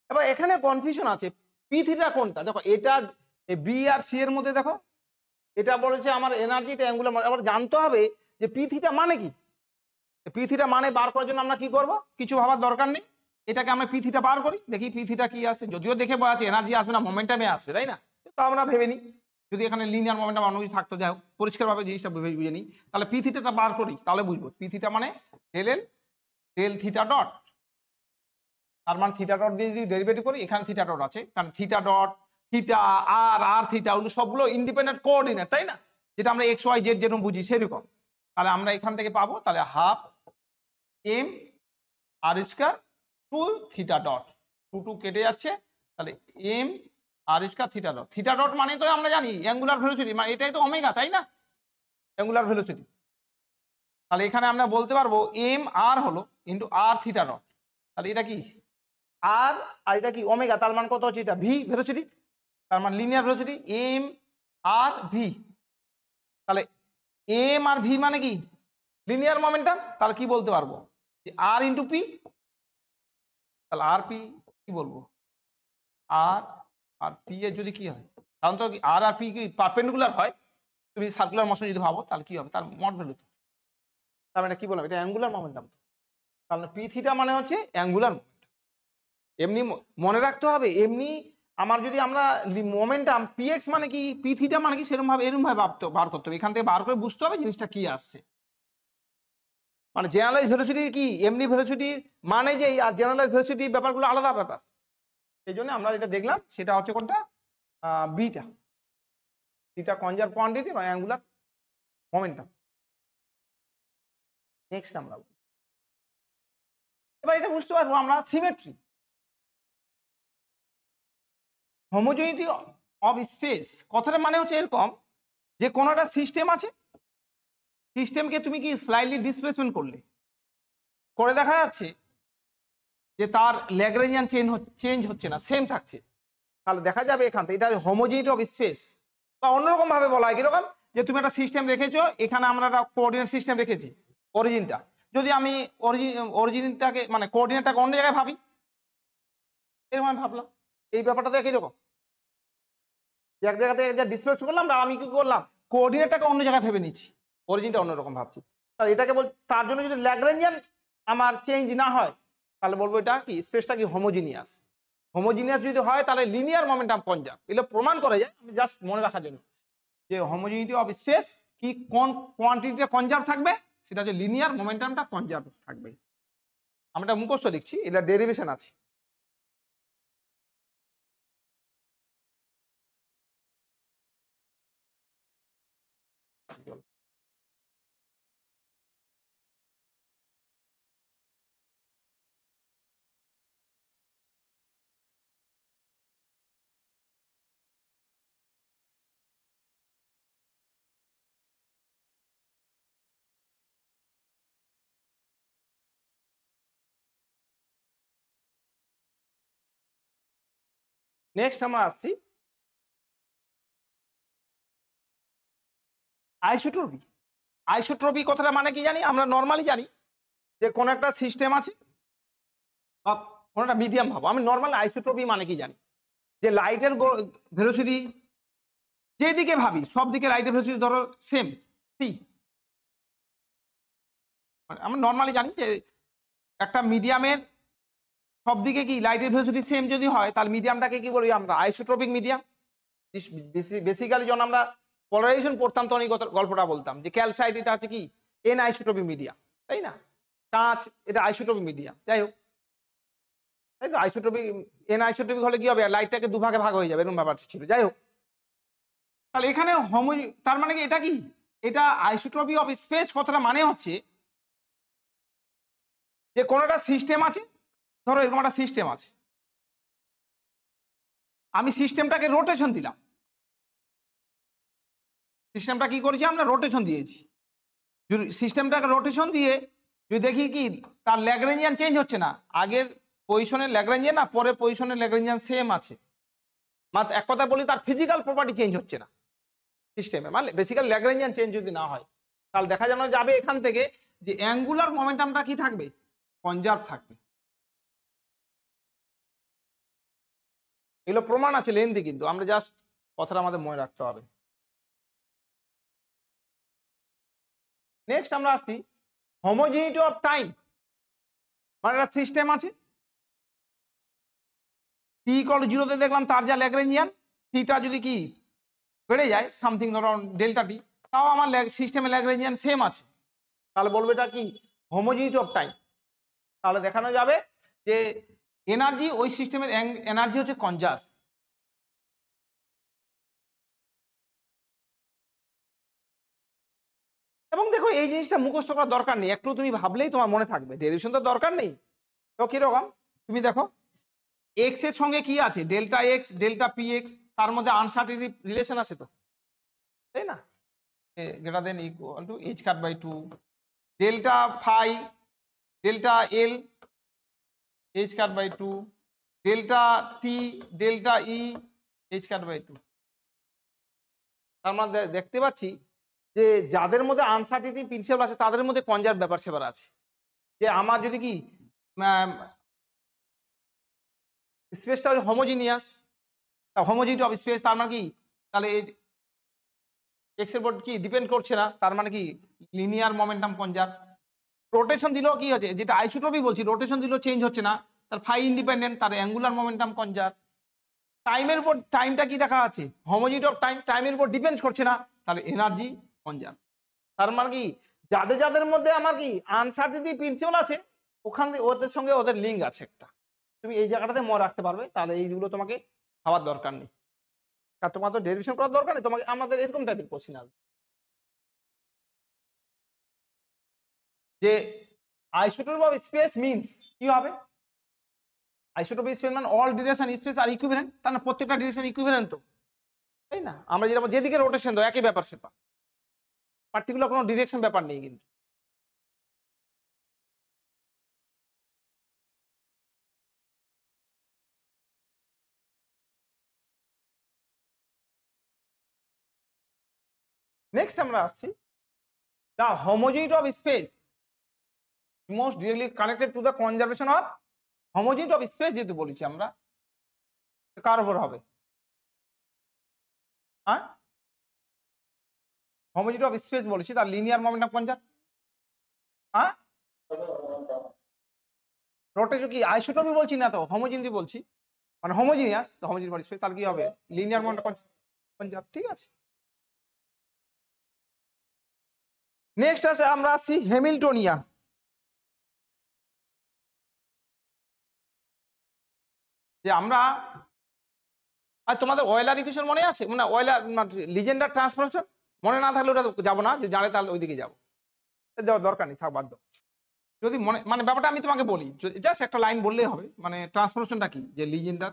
এবার এখানে কনফিউশন আছে, পি থিটা কোনটা। দেখো এটা বি আর সি এর মধ্যে দেখো এটা বলেছে আমার এনার্জিটা অ্যাঙ্গুলার, আবার জানতে হবে যে পি থিটা মানে কি। পি থিটা মানে বার করার জন্য আমরা কি করব, কিছু ভাবার দরকার নেই, এটাকে আমরা পি থিটা বার করি, দেখি পি থিটা কি আসে। যদিও দেখে পাওয়া যাচ্ছে এনার্জি আসবে না, মোমেন্টামে আসবে, তাই না? তো আমরা ভেবে নিই যদি এখানে লিনিয়ার মোমেন্টাম অন্য কিছু থাকতো, যাই হোক পরিষ্কারভাবে জিনিসটা বুঝে নিই। তাহলে পি থিটাটা বার করি, তাহলে বুঝবো পি থিটা মানে del L del theta dot, তার মানে থিটা ডট দিয়ে যদি ডেরিভেটিভ করি, এখানে থিটা ডট আছে, কারণ থিটা ডট থিটা আর থিটা ওগুলো সবগুলো ইন্ডিপেন্ডেন্ট কোঅর্ডিনেট, তাই না? যেটা আমরা এক্স ওয়াই জেড যেরকম বুঝি সেরকম। তাহলে আমরা এখান থেকে পাবো তাহলে half M R square two theta dot, two কেটে যাচ্ছে, তাহলে M R square theta dot. Theta dot মানে তো আমরা জানি অ্যাঙ্গুলার ভেলোসিটি, মানে এটাই তো ওমেগা, তাই না? Angular velocity. তাহলে এখানে আমরা বলতে পারবো এম আর হলো ইন্টু আর থিটা ডট, তাহলে এটা কি আর এটা কি ওমেগা, তার মান কত হচ্ছে এটা ভি ভেলোসিটি, তার মানে linear velocity M R V. তাহলে এম আর ভি মানে কি লিনিয়ার মোমেন্টাম, তাহলে কি বলতে পারবো যে আর ইন্টু পি। তাহলে আর পি কি বলবো, আর আর পি এর যদি কি হয়, কারণ তো আর আর পি কি পারপেন্ডিকুলার হয়, তুমি সার্কুলার মোশন যদি ভাবো তাহলে কি হবে তার মড ভ্যালু। তার মানে কি বললাম এটা অ্যাঙ্গুলার মোমেন্টাম, তাহলে পি থিটা মানে হচ্ছে অ্যাঙ্গুলার মোমেন্টাম। এমনি মনে রাখতে হবে, এমনি আমার যদি আমরা মোমেন্টাম পি এক্স মানে কি পি থিটা মানে কি সেরকম ভাবে এরকম ভাবে বার করতে হবে, এখান থেকে বার করে বুঝতে হবে জিনিসটা কি আসছে। মানে জেনারেলাইজ ভেলোসিটি কি এমনি ভেলোসিটি মানে যে, আর জেনারেলাইজ ভেলোসিটি ব্যাপারগুলো আলাদা ব্যাপার। এই জন্য আমরা যেটা দেখলাম সেটা হচ্ছে কোনটা বিটা, বিটা কনজার্ভ কোয়ান্টিটি বা অ্যাঙ্গুলার মোমেন্টাম। নেক্সট আমরা এবার এটা বুঝতে পারবো আমরা সিমেট্রি, হোমোজেনিটি অফ স্পেস। কথাটা মানে হচ্ছে এরকম যে কোনো একটা সিস্টেম আছে, সিস্টেমকে তুমি কি স্লাইটলি ডিসপ্লেসমেন্ট করলে করে দেখা যাচ্ছে যে তার ল্যাগ্রেঞ্জিয়ান চেঞ্জ হচ্ছে না, সেম থাকছে, তাহলে দেখা যাবে এখান থেকে এটা হোমোজেনিটি অফ স্পেস। বা অন্যরকম ভাবে বলা হয় কিরকম, যে তুমি একটা সিস্টেম রেখেছো, এখানে আমরা একটা কোঅর্ডিনেট সিস্টেম রেখেছি অরিজিনটা, যদি আমি অরিজিনটাকে মানে কোঅর্ডিনেটটাকে অন্য জায়গায় ভাবি, এরকম আমি ভাবলাম এই ব্যাপারটা তো একই রকম, এক জায়গা থেকে যা ডিসপ্লেস করলাম না, আমি কি করলাম কোঅর্ডিনেটটাকে অন্য জায়গায় ভেবে নিচ্ছি, অরিজিনটা অন্যরকম ভাবছি। তাহলে এটাকে বল, তার জন্য যদি ল্যাগ্রেঞ্জিয়ান আমার চেঞ্জ না হয় তাহলে বলবো এটা কি স্পেসটা কি হোমোজিনিয়াস। হোমোজিনিয়াস যদি হয় তাহলে লিনিয়ার মোমেন্টাম কনজার্ভ, এগুলো প্রমাণ করা যায়, আমি জাস্ট মনে রাখার জন্য যে হোমোজিনিটি অফ স্পেস কি কোন কোয়ান্টিটিটা কনজার্ভ থাকবে, সেটা হচ্ছে লিনিয়ার মোমেন্টামটা কনজার্ভ থাকবে। আমরা মুখস্থ লিখছি, এটা ডেরিভেশন আছে। নেক্সট আমরা আসছি আইসোট্রপি। আইসোট্রপি কথাটা মানে কি জানি, আমরা নর্মালি জানি যে কোন একটা সিস্টেম আছে বা কোনটা মিডিয়াম ভাবো। আমি নর্মাল আইসোট্রপি মানে কি জানি, যে লাইটের ভেলোসিটি যেদিকে ভাবি সব দিকে লাইটের ভেলোসিটি ধরো সেম সি। আমরা নর্মালি জানি যে একটা মিডিয়ামের সব দিকে কি লাইটের ভেলোসিটি সেম যদি হয় তাহলে মিডিয়ামটাকে কি বলি আমরা, আইসোট্রপিক মিডিয়াম। বেসিক্যালি যখন আমরা পোলারাইজেশন পড়তাম তখন এই গল্পটা বলতাম যে ক্যালসাইট এটা হচ্ছে কি এন আইসোট্রপিক মিডিয়াম, তাই না? কাঁচ এটা আইসোট্রপিক মিডিয়াম, যাই হোক, তাই তো। আইসোট্রপিক এন আইসোট্রপিক হলে কি হবে, লাইটটাকে দুভাগে ভাগ হয়ে যাবে, এরকম ব্যাপার ছিল। যাই হোক, তাহলে এখানে তার মানে কি এটা কি, এটা আইসোট্রপি অফ স্পেস কথাটা মানে হচ্ছে যে কোন একটা সিস্টেম আছে, ধরো এরকম একটা সিস্টেম আছে, আমি সিস্টেমটাকে রোটেশন দিলাম। সিস্টেমটা কি করেছি আমরা, রোটেশন দিয়েছি। যদি সিস্টেমটাকে রোটেশন দিয়ে যদি দেখি কি তার ল্যাগ্রেঞ্জিয়ান চেঞ্জ হচ্ছে না, আগের পজিশনের ল্যাগ্রেঞ্জিয়ান না পরের পজিশনের ল্যাগ্রেঞ্জিয়ান সেম আছে, মাত্র এক কথা বলি তার ফিজিক্যাল প্রপার্টি চেঞ্জ হচ্ছে না সিস্টেমে, মানে বেসিক্যালি ল্যাগ্রেঞ্জিয়ান চেঞ্জ যদি না হয়, তাহলে দেখা জানো যাবে এখান থেকে যে অ্যাঙ্গুলার মোমেন্টামটা কি থাকবে, কনজার্ভ থাকবে। এগুলো প্রমাণ আছে লেন্দি, কিন্তু আমরা জাস্ট কথাটা আমাদের মনে রাখতে হবে। নেক্সট আমরা আসছি হোমোজিনিটি অফ টাইম। মানে একটা সিস্টেম আছে, টি ইকুয়াল টু 0 তে দেখলাম তার যা ল্যাগ্রেঞ্জিয়ান, টিটা যদি কি বেড়ে যায় সামথিং ধরো ডেল্টা টি, তাও আমার সিস্টেমে ল্যাগ্রেঞ্জিয়ান সেম আছে, তাহলে বলবো এটা কি হোমোজিনিটি অফ টাইম। তাহলে দেখানো যাবে যে এনার্জি ওই সিস্টেমের এনার্জি হচ্ছে কনজার্ভ। এবং দেখো এই জিনিসটা মুখস্থ করার দরকার নেই, একটু তুমি ভাবলেই তোমার মনে থাকবে, ডেরিভেশন তো দরকার নেই। তো কিরকম তুমি দেখো এক্স এর সঙ্গে কি আছে, delta X delta P X, তার মধ্যে আনসার্টেনিটি রিলেশন আছে তো, তাই না? Greater than equal to H cut by 2 delta phi delta L H cut by 2 delta T delta E H cut by 2। তার মানে দেখতে পাচ্ছি যে যাদের মধ্যে আনসার্টেনিটি প্রিন্সিপাল আছে তাদের মধ্যে কনজার্ভ ব্যাপার সেবার আছে। যে আমার যদি কি স্পেসটা হচ্ছে হোমোজিনিয়াস, হোমোজিনিটি অফ স্পেস, তার মানে কি তাহলে এক্স এর উপর কি ডিপেন্ড করছে না, তার মানে কি লিনিয়ার মোমেন্টাম কনজার্ভ। রোটেশন দিলেও কি হচ্ছে, যেটা আইসোট্রপি বলছি, রোটেশন দিলেও চেঞ্জ হচ্ছে না, তার ফাই ইন্ডিপেন্ডেন্ট, তার অ্যাঙ্গুলার মোমেন্টাম কনজার্ভ। টাইমের উপর টাইমটা কি দেখা আছে, হোমোজিনিটি অফ টাইম, টাইমের উপর ডিপেন্ড করছে না, তাহলে এনার্জি কনজার্ভ। তার মানে কি যাদের যাদের মধ্যে আমার কি আনসার্টেনিটি প্রিন্সিপাল আছে ওখান থেকে ওদের সঙ্গে ওদের লিঙ্ক আছে একটা, তুমি এই জায়গাটাতে মনে রাখতে পারবে, তাহলে এইগুলো তোমাকে খাওয়ার দরকার নেই, আর তোমার তো ডেরিভেশন করার দরকার নেই, তোমাকে আমাদের এরকম টাইপের কোশ্চেন আসবে যে আইসোট্রপি অফ স্পেস মিন্স কি হবে, আইসোট্রপি স্পেস মানে অল ডিরেকশন স্পেস আর ইকুইভ্যালেন্ট, তার না প্রত্যেকটা ডিরেকশন ইকুইভ্যালেন্ট তো, তাই না? আমরা যেদিকে রোটেশন দাও একই ব্যাপার সেটা, পার্টিকুলার কোনো ডিরেকশন ব্যাপার নেই কিন্তু। নেক্সট আমরা আসছি the homogeneity of space most directly connected to the conservation of homogeneity of space, যেহেতু বলেছি আমরা, কার উপর হবে, হ্যাঁ হোমোজিনিটি অফ স্পেস বলেছি, তার লিনিয়ার মোমেন্টাম কনজার্ভ, হ্যাঁ রোটেশন কি আইসোট্রপি বলছি না তো, হোমোজিনিটি বলছি, মানে হোমোজিনিয়াস হোমোজিনিটি অফ স্পেস, তাহলে কি হবে লিনিয়ার মোমেন্টাম কনজার্ভ, ঠিক আছে। নেক্সট আছে আমরা আসছি হ্যামিল্টনিয়ান। যে আমরা আর তোমাদের অয়েলার ইকুয়েশন মনে আছে, মানে অয়েলার লিজেন্ডার ট্রান্সফরমেশন মনে না থাকলে ওটা যাবো না, যদি জানে তাহলে ওইদিকে যাবো, যাওয়ার দরকার নেই, থাক বাদ দাও। যদি মনে মানে ব্যাপারটা আমি তোমাকে বলি, জাস্ট একটা লাইন বললেই হবে, মানে ট্রান্সফরমেশনটা কি, যে লিজেন্ডার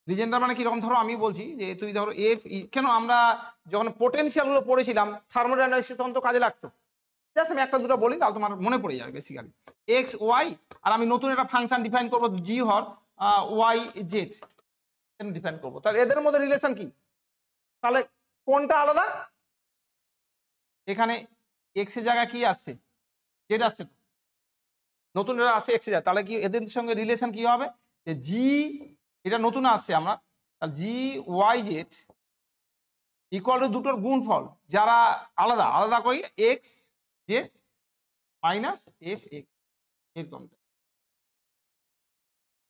লিজেন্ডার মানে কিরকম, ধরো আমি বলছি যে তুই ধরো এফ, কেন আমরা যখন পোটেনশিয়াল গুলো পড়েছিলাম থার্মোডাইনামিক্স তখন তো কাজে লাগতো, জাস্ট আমি একটা দুটো বলি তাহলে তোমার মনে পড়ে যাবে বেসিক্যালি। এক্স ওয়াই, আর আমি নতুন একটা ফাংশন ডিফাইন করবো জি হর ওয়াই জেড ডিফাইন করবো, তাহলে এদের মধ্যে রিলেশন কি, তাহলে কোনটা আলাদা, এখানে এক্স এর জায়গায় কি আসছে, জেড আসছে, নতুন এটা আসছে এক্স এর জায়গায়, তাহলে কি এদের সঙ্গে রিলেশন কি হবে, যে জি, এটা নতুন আসছে আমরা, G Y Z equal to দুটোর গুণফল, যারা আলাদা আলাদা করি X Z minus F X, এরকমটা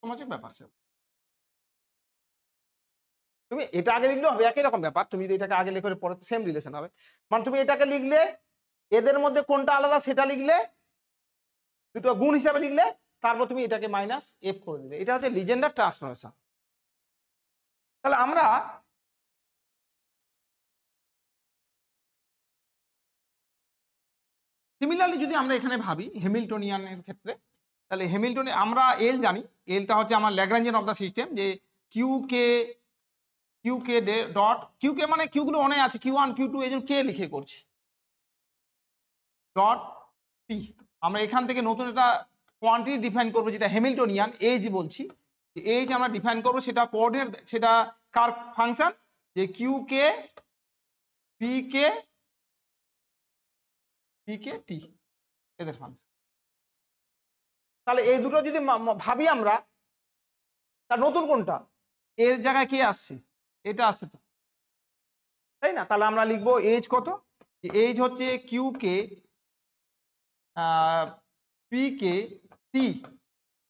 হচ্ছে ব্যাপার স্যাপার। তুমি এটা আগে লিখলে হবে একই রকম ব্যাপার, তুমি যদি এটাকে আগে লিখে পরে সেম রিলেশন হবে, মানে তুমি এটাকে লিখলে এদের মধ্যে কোনটা আলাদা সেটা লিখলে, দুটো গুণ হিসাবে লিখলে, তারপর তুমি এটাকে মাইনাস এফ করে দিলে, এটা হচ্ছে লিজেন্ডার ট্রান্সফরমেশন। তাহলে আমরা সিমিলারলি যদি আমরা এখানে ভাবি হ্যামিল্টনিয়ানের ক্ষেত্রে, তাহলে হ্যামিল্টনে আমরা এল জানি, এলটা হচ্ছে আমার ল্যাগ্রাঞ্জিয়ান অফ দ্য সিস্টেম, যে কিউ কে ডট কিউ কে মানে কিউ গুলো অনেক আছে, কিউ ওয়ান কিউ টু, এই জন্য কে লিখে করছি, ডট টি। আমরা এখান থেকে নতুন একটা কোয়ান্টিটি ডিফাইন করবো, যেটা হ্যামিল্টনিয়ান এইজ বলছি, এইজ আমরা ডিফাইন করবো, সেটা কোঅর্ডিনেট, সেটা কার ফাংশন, যে কিউ কে পি কে টি এদের ফাংশন। তাহলে এই দুটো যদি ভাবি আমরা, তার নতুন কোনটা, এর জায়গায় কে আসছে, এটা আসছে তো, তাই না? তাহলে আমরা লিখবো এইজ কত, এইজ হচ্ছে Q K P K T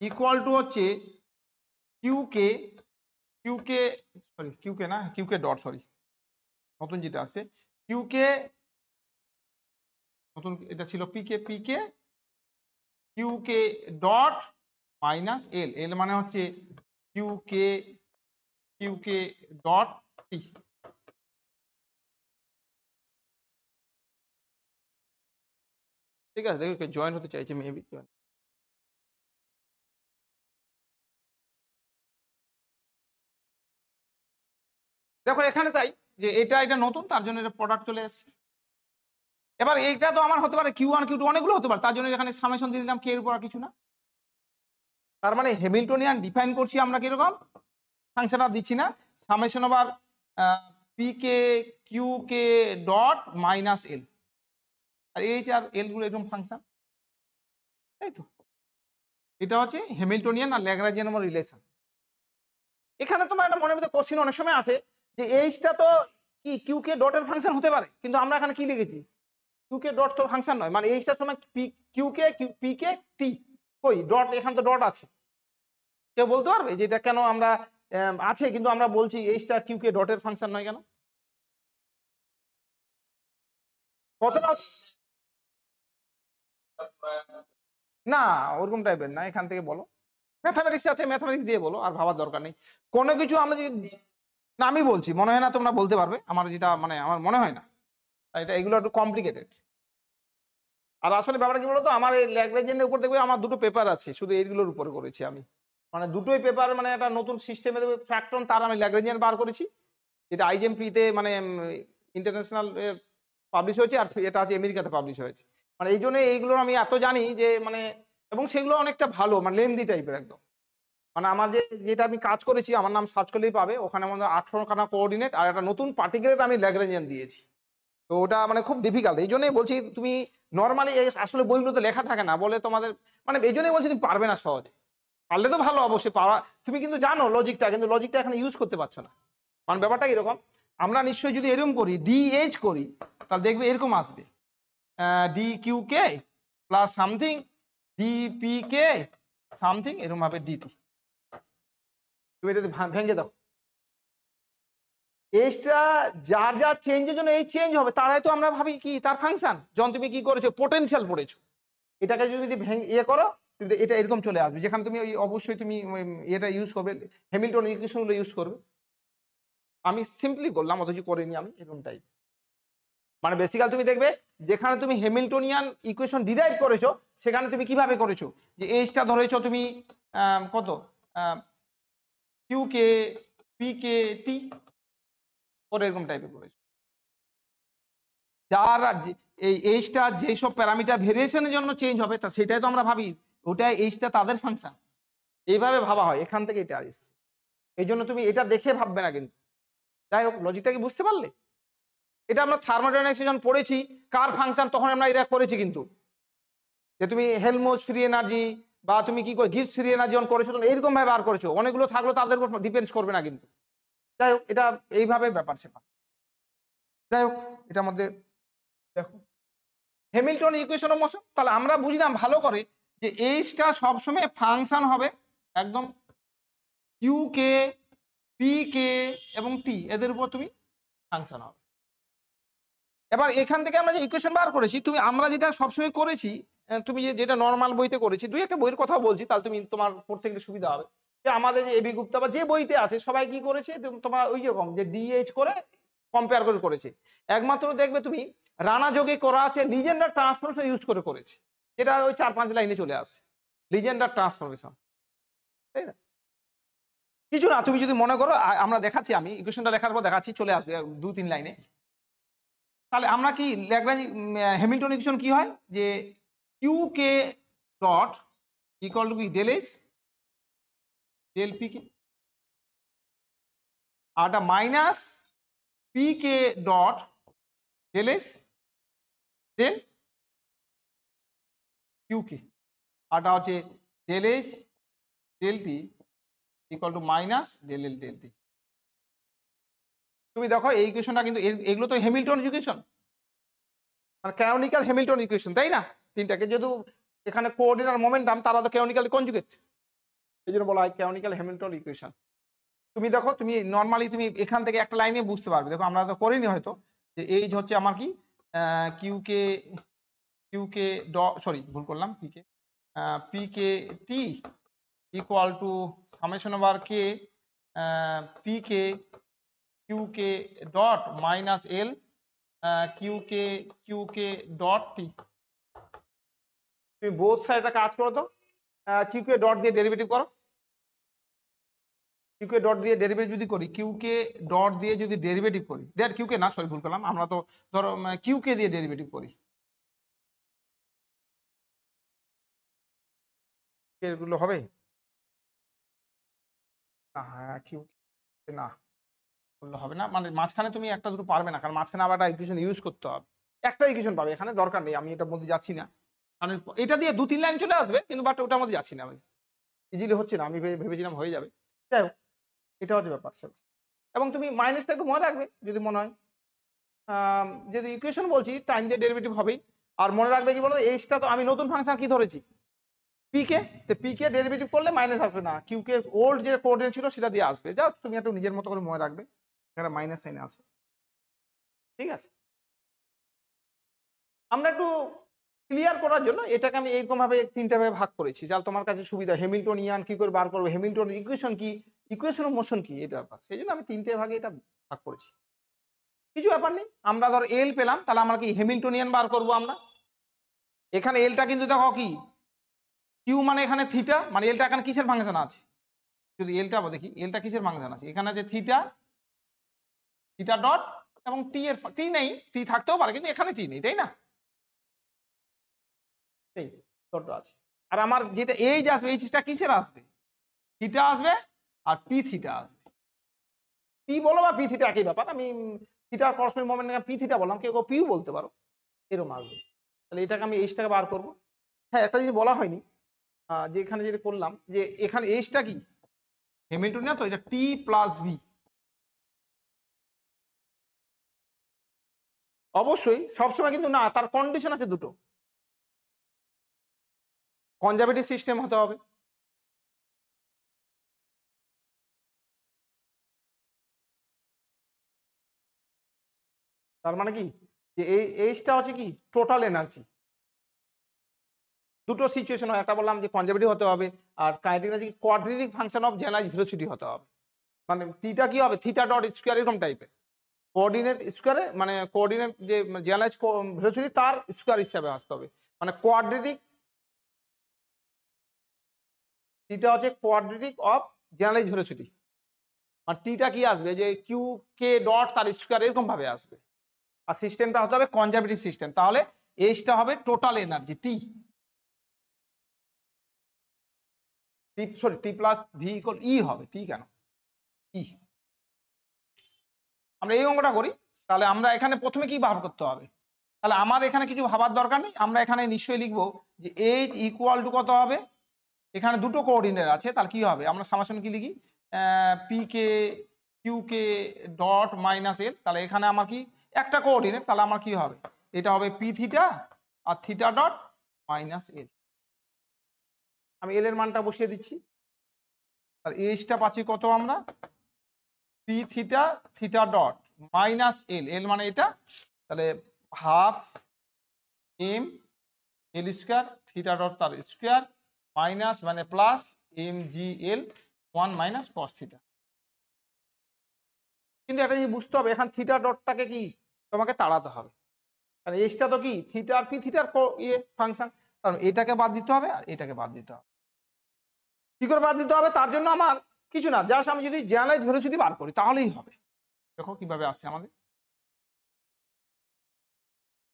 equal to হচ্ছে কিউ কে না কিউ কে ডট, সরি নতুন যেটা আছে কিউ কে, নতুন এটা ছিল পি কে কিউ কে ডট মাইনাস এল, এল মানে হচ্ছে কিউ কে ডট টি। ঠিক আছে, দেখো জয়েন হতে চাইছে মেবি, দেখো এখানে তাই, যে এটা নতুন, তার জন্য এটা প্রোডাক্ট চলে এসেছে। এবার এইটা তো আমার হতে পারে কিউ ওয়ান কিউ টু অনেকগুলো হতে পারে, তার জন্য এখানে সামেশন দিয়ে দিলাম কে এর উপর আর কিছু না। তার মানে হ্যামিল্টনিয়ান ডিফাইন করছি আমরা কিরকম, ফাংশনটা দিচ্ছি না, summation over P K Q কে ডট মাইনাস এল, আর এইচ আর এল গুলো এরকম ফাংশন, তাই তো। এটা হচ্ছে হ্যামিল্টনিয়ান আর ল্যাগ্রাঞ্জিয়ান রিলেশন। এখানে তোমার একটা মনের মধ্যে কোশ্চেন অনেক সময় আসে, যে এইচটা তো কি কিউ কে ডটের ফাংশন হতে পারে, কিন্তু আমরা এখানে কি লিখেছি, কিউ কে ডট তো ফাংশন নয়, মানে এইচটার সময় কিউ কে পি কে টি, কই ডট, এখানে তো ডট আছে, কেউ বলতে পারবে যে এটা কেন আমরা আছে কিন্তু আমরা বলছি এইচটা কিউ কে ডটের ফাংশন নয় কেন? কতটা না, ওরকম টাইপের না, এখান থেকে বলো, ম্যাথামেটিক্স আছে ম্যাথামেটিক্স দিয়ে বলো, আর ভাবার দরকার নেই কোনো কিছু। আমরা যদি, না আমি বলছি, মনে হয় না তোমরা বলতে পারবে, আমার যেটা মানে আমার মনে হয় না, এটা এগুলো একটু কমপ্লিকেটেড। আর আসলে ব্যাপারটা কি বলতো, আমার এই ল্যাগ্রাঞ্জিয়ানের উপর দেখবে আমার দুটো পেপার আছে, শুধু এইগুলোর উপরে করেছি আমি, মানে দুটোই পেপার, মানে একটা নতুন সিস্টেমে দেবে ফ্র্যাক্টন, তার আমি ল্যাগ্রাঞ্জিয়ান বার করেছি, এটা আইজিএমপি তে মানে ইন্টারন্যাশনাল পাবলিশ হয়েছে, আর এটা হচ্ছে আমেরিকাতে পাবলিশ হয়েছে, মানে এই জন্য এইগুলোর আমি এত জানি যে মানে, এবং সেগুলো অনেকটা ভালো, মানে লেন্দি টাইপের একদম, মানে আমার যেটা আমি কাজ করেছি, আমার নাম সার্চ করলেই পাবে, ওখানে আমাদের 18খানা কোঅর্ডিনেট আর একটা নতুন পার্টিকুলার আমি ল্যাগ্রাঞ্জিয়ান দিয়েছি, তো ওটা মানে খুব ডিফিকাল্ট। এই জন্যই বলছি তুমি নর্মালি আসলে বইগুলোতে লেখা থাকে না বলে তোমাদের, মানে এই জন্যই বলছি তুমি পারবে না সহজে, পারলে তো ভালো অবশ্যই পাওয়া, তুমি কিন্তু জানো লজিকটা, কিন্তু লজিকটা এখানে ইউজ করতে পারছো না, মানে ব্যাপারটা এরকম। আমরা নিশ্চয়ই যদি এরকম করি ডিএইচ করি, তাহলে দেখবে এরকম আসবে, D Q k plus something DP কে সামথিং, এরকম ভাবে ডিটি, তুমি এটা ভেঙে দাও, এইটা যার যার চেঞ্জের জন্য এই চেঞ্জ হবে, তারাই তো আমরা ভাবি কি তার ফাংশন, যখন তুমি কি করেছো পোটেনশিয়াল পড়েছো, এটাকে যদি ইয়ে করো, কিন্তু এটা এরকম চলে আসবে, যেখানে তুমি ওই অবশ্যই তুমি এটা ইউজ করবে, হ্যামিল্টন ইকুয়েশনগুলো ইউজ করবে। আমি সিম্পলি বললাম, অথচ করিনি আমি এরকমটাই, মানে বেসিক্যাল তুমি দেখবে যেখানে তুমি হ্যামিল্টনিয়ান ইকুয়েশন ডিরাইভ করেছো, সেখানে তুমি কিভাবে করেছো, যে এইচটা ধরেছো তুমি কত কিউ কে পি কে টি, ওরা এরকম টাইপের করেছো, যার এই এইচটা যেসব প্যারামিটার ভেরিয়েশনের জন্য চেঞ্জ হবে, তা সেটাই তো আমরা ভাবি, ওটাই এইচটা তাদের ফাংশন, এইভাবে ভাবা হয়, এখান থেকে এটা আসছে, এই জন্য তুমি এটা দেখে ভাববে না কিন্তু। যাই হোক, লজিকটা কি বুঝতে পারলে? এটা আমরা থার্মোডাইনামিক্স যখন পড়েছি কার ফাংশন, তখন আমরা এটা করেছি কিন্তু, যে তুমি হেলমহোল্টজ ফ্রি এনার্জি বা তুমি কি করে গিবস ফ্রি এনার্জি যখন করেছো তখন এইরকম ভাবে বার করেছো, অনেকগুলো থাকলো তাদের উপর ডিপেন্ডস করবে না কিন্তু। যাই হোক, এটা এইভাবে ব্যাপার সেটা। যাই হোক, এটার মধ্যে দেখো হ্যামিল্টন ইকুয়েশন অফ মোশন, তাহলে আমরা বুঝলাম ভালো করে যে এইচটা সবসময় ফাংশন হবে একদম কিউ কে, পি কে এবং টি, এদের উপর তুমি ফাংশন হবে। এবার এখান থেকে আমরা যে ইকুয়েশন বার করেছি, তুমি আমরা যেটা সবসময় করেছি, তুমি যেটা নর্মাল বইতে করেছি, দুই একটা বইয়ের কথা বলছি, তাহলে তুমি তোমার পড়তে গেলে সুবিধা হবে। যে আমাদের যে এবি গুপ্তা বা যে বইতে আছে সবাই কি করেছে, তোমার ওই রকম যে ডিএইচ করে কম্পেয়ার করে করেছে। একমাত্র দেখবে তুমি রানা যোগে করা আছে লিজেন্ডার ট্রান্সফরমেশন ইউজ করে করেছে, যেটা ওই 4-5 লাইনে চলে আসে লিজেন্ডার ট্রান্সফরমেশন, তাই না? কিছু না, তুমি যদি মনে করো, আমরা দেখাচ্ছি, আমি ইকুয়েশনটা লেখার পর দেখাচ্ছি, চলে আসবে 2-3 লাইনে। তাহলে আমরা কি ল্যাগ্রাঞ্জ হ্যামিল্টন ইকুয়েশন কি হয়, যে Q K dot equal to কি del H del P K, আর এটা minus P K dot del H del Q K, আর এটা হচ্ছে del H del T equal to minus del L del T. তুমি দেখো এই ইকুয়েশনটা কিন্তু এগুলো তো হ্যামিল্টন ইকুয়েশন, মানে ক্যানোনিক্যাল হ্যামিল্টন ইকুয়েশন, তাই না? তিনটাকে যদি এখানে কোঅর্ডিনার মোমেন্টাম, তারা তো ক্যানোনিক্যাল কনজুগেট, এই জন্য বলা হয় ক্যানোনিক্যাল হ্যামিল্টন ইকুয়েশন। তুমি দেখো, তুমি নর্মালি তুমি এখান থেকে একটা লাইনে বুঝতে পারবে। দেখো আমরা তো করিনি হয়তো, যে এইচ হচ্ছে আমার কি কিউ কে ডট, সরি ভুল করলাম, P K T equal to summation over K P K Q K dot minus L Q K dot T. তুমি বোথ সাইডটা কাজ করো তো, কিউ কে ডট দিয়ে ডেরিভেটিভ করো, কিউ কে ডট দিয়ে ডেরিভেটিভ যদি করি, কিউ কে ডট দিয়ে যদি ডেরিভেটিভ করি, কিউ কে না, সরি ভুল করলাম, আমরা তো ধরো কিউ কে দিয়ে ডেরিভেটিভ করি, এগুলো হবে না? হ্যাঁ, কিউ না করলে হবে না, মানে মাঝখানে তুমি একটা দুটো পারবে না, কারণ মাঝখানে আবার একটা ইকুয়েশন ইউজ করতে হবে। একটা ইকুয়েশন পাবে, এখানে দরকার নেই, আমি এটার মধ্যে যাচ্ছি না, কারণ এটা দিয়ে 2-3 লাইন চলে আসবে, কিন্তু বাট ওটার মধ্যে যাচ্ছি না, আমি ইজিলি হচ্ছে না, আমি ভেবেছিলাম হয়ে যাবে। যাই হোক, এটা হচ্ছে ব্যাপার স্যাপার। এবং তুমি মাইনাসটা একটু মনে রাখবে যদি মনে হয়, যদি ইকুয়েশন বলছি টাইম দিয়ে ডেরিভেটিভ হবেই। আর মনে রাখবে কি বলো, এইচটা তো আমি নতুন ফাংশন কি ধরেছি, পি কে, তো পি কে ডেরিভেটিভ করলে মাইনাস আসবে না, কিউ কে ওল্ড যে কোঅর্ডিনেট ছিল সেটা দিয়ে আসবে। যাও তুমি একটু নিজের মতো করে মনে রাখবে, এখানে মাইনাস সাইন আছে, ঠিক আছে? আমরা একটু ক্লিয়ার করার জন্য এটাকে আমি এইরকম ভাবে 3টে ভাবে ভাগ করেছি, যাতে তোমার কাছে সুবিধা। হ্যামিল্টনিয়ান কি করে বার করবো, হ্যামিল্টন ইকুয়েশন কি, ইকুয়েশন অফ মোশন কি, এটা ব্যাপার, সেই জন্য আমি 3টে ভাগে এটা ভাগ করেছি। কিছু ব্যাপার নেই, আমরা ধর এল পেলাম, তাহলে আমরা কি হ্যামিল্টনিয়ান বার করব আমরা। এখানে এলটা কিন্তু দেখো কি, কিউ মানে এখানে থিটা, মানে এলটা এখানে কিসের ফাংশন আছে, যদি এলটা দেখি, এলটা কিসের ফাংশন আছে, এখানে আছে থিটা, থিটা ডট, এবং টি এর, টি নেই, টি থাকতেও পারে কিন্তু এখানে টি নেই, তাই না? এই ডট আছে। আর আমার যেটা এইচ আসবে, এইচটা কিসের আসবে, থিটা আসবে আর পি থিটা আসবে। পি বলো বা পি থিটা একই ব্যাপার, আমি থিটার করসপন্ডিং মোমেন্ট পি থিটা বললাম, কেউ পিউ বলতে পারো, এরকম আসবে। তাহলে এটাকে আমি এইচটাকে বার করব। হ্যাঁ, একটা জিনিস বলা হয়নি, যে এখানে যেটা করলাম, যে এখানে এইচটা কি হ্যামিল্টনিয়ান, তো এটা টি প্লাস ভি। অবশ্যই সবসময় কিন্তু না, তার কন্ডিশন আছে দুটো, কনজারভেটিভ সিস্টেম হতে হবে, তার মানে কি, যে এই এইচটা হচ্ছে কি টোটাল এনার্জি। দুটো সিচুয়েশন হয়, একটা বললাম যে কনজারভেটিভ হতে হবে, আর kinetic energy quadratic function of general velocity হতে হবে। মানে থিটা কি হবে, থিটা ডট স্কয়ার এরকম টাইপের, কোঅর্ডিনেট স্কয়ারে, মানে কোঅর্ডিনেট যে জেনারেল ভেলোসিটি তার স্কয়ার হিসাবে আসতে হবে, মানে কোয়াড্রেটিক, থিটা হচ্ছে কোয়াড্রেটিক অফ জেনারেল ভেলোসিটি। আর টিটা কি আসবে, যে কিউ কে ডট তার স্কয়ার এরকম ভাবে আসবে। আর সিস্টেমটা হতে হবে কনজারভেটিভ সিস্টেম, তাহলে এইচটা হবে total energy T, sorry T plus V equal E হবে, টি কেন ই। আমরা এই অঙ্কটা করি, তাহলে আমরা এখানে প্রথমে কি বার করতে হবে? তাহলে আমার এখানে কিছু ভাবার দরকার নেই। আমরা এখানে নিশ্চয়ই লিখব যে h ইকুয়াল টু কত হবে? এখানে দুটো কোঅর্ডিনেট আছে, তাহলে কি হবে? আমরা সামেশন কি লিখি? pk qk dot minus l। তাহলে এখানে আমার কি একটা কোঅর্ডিনেট, তাহলে আমার কি হবে? এটা হবে p থিটা আর থিটা ডট মাইনাস l। আমি l এর মানটা বসিয়ে দিচ্ছি। তাহলে এইচটা পাচ্ছি কত আমরা? p theta theta dot minus l, l মানে এটা, তাহলে half m l square theta dot তার স্কয়ার মাইনাস মানে plus mgl 1 minus cos theta. কিন্তু একটা জিনিস বুঝতে হবে, এখানে থিটা ডটটাকে কি তোমাকে তাড়াতে হবে, কারণ এইচটা তো কি থিটা আর পি থিটার ইয়ে ফাংশন, কারণ এটাকে বাদ দিতে হবে আর এটাকে বাদ দিতে হবে। কি করে বাদ দিতে হবে? তার জন্য আমার কিছু না, জাস্ট আমি যদি জেনারেলাইজ ভেলোসিটি বার করি তাহলেই হবে। দেখো কিভাবে আসছে আমাদের,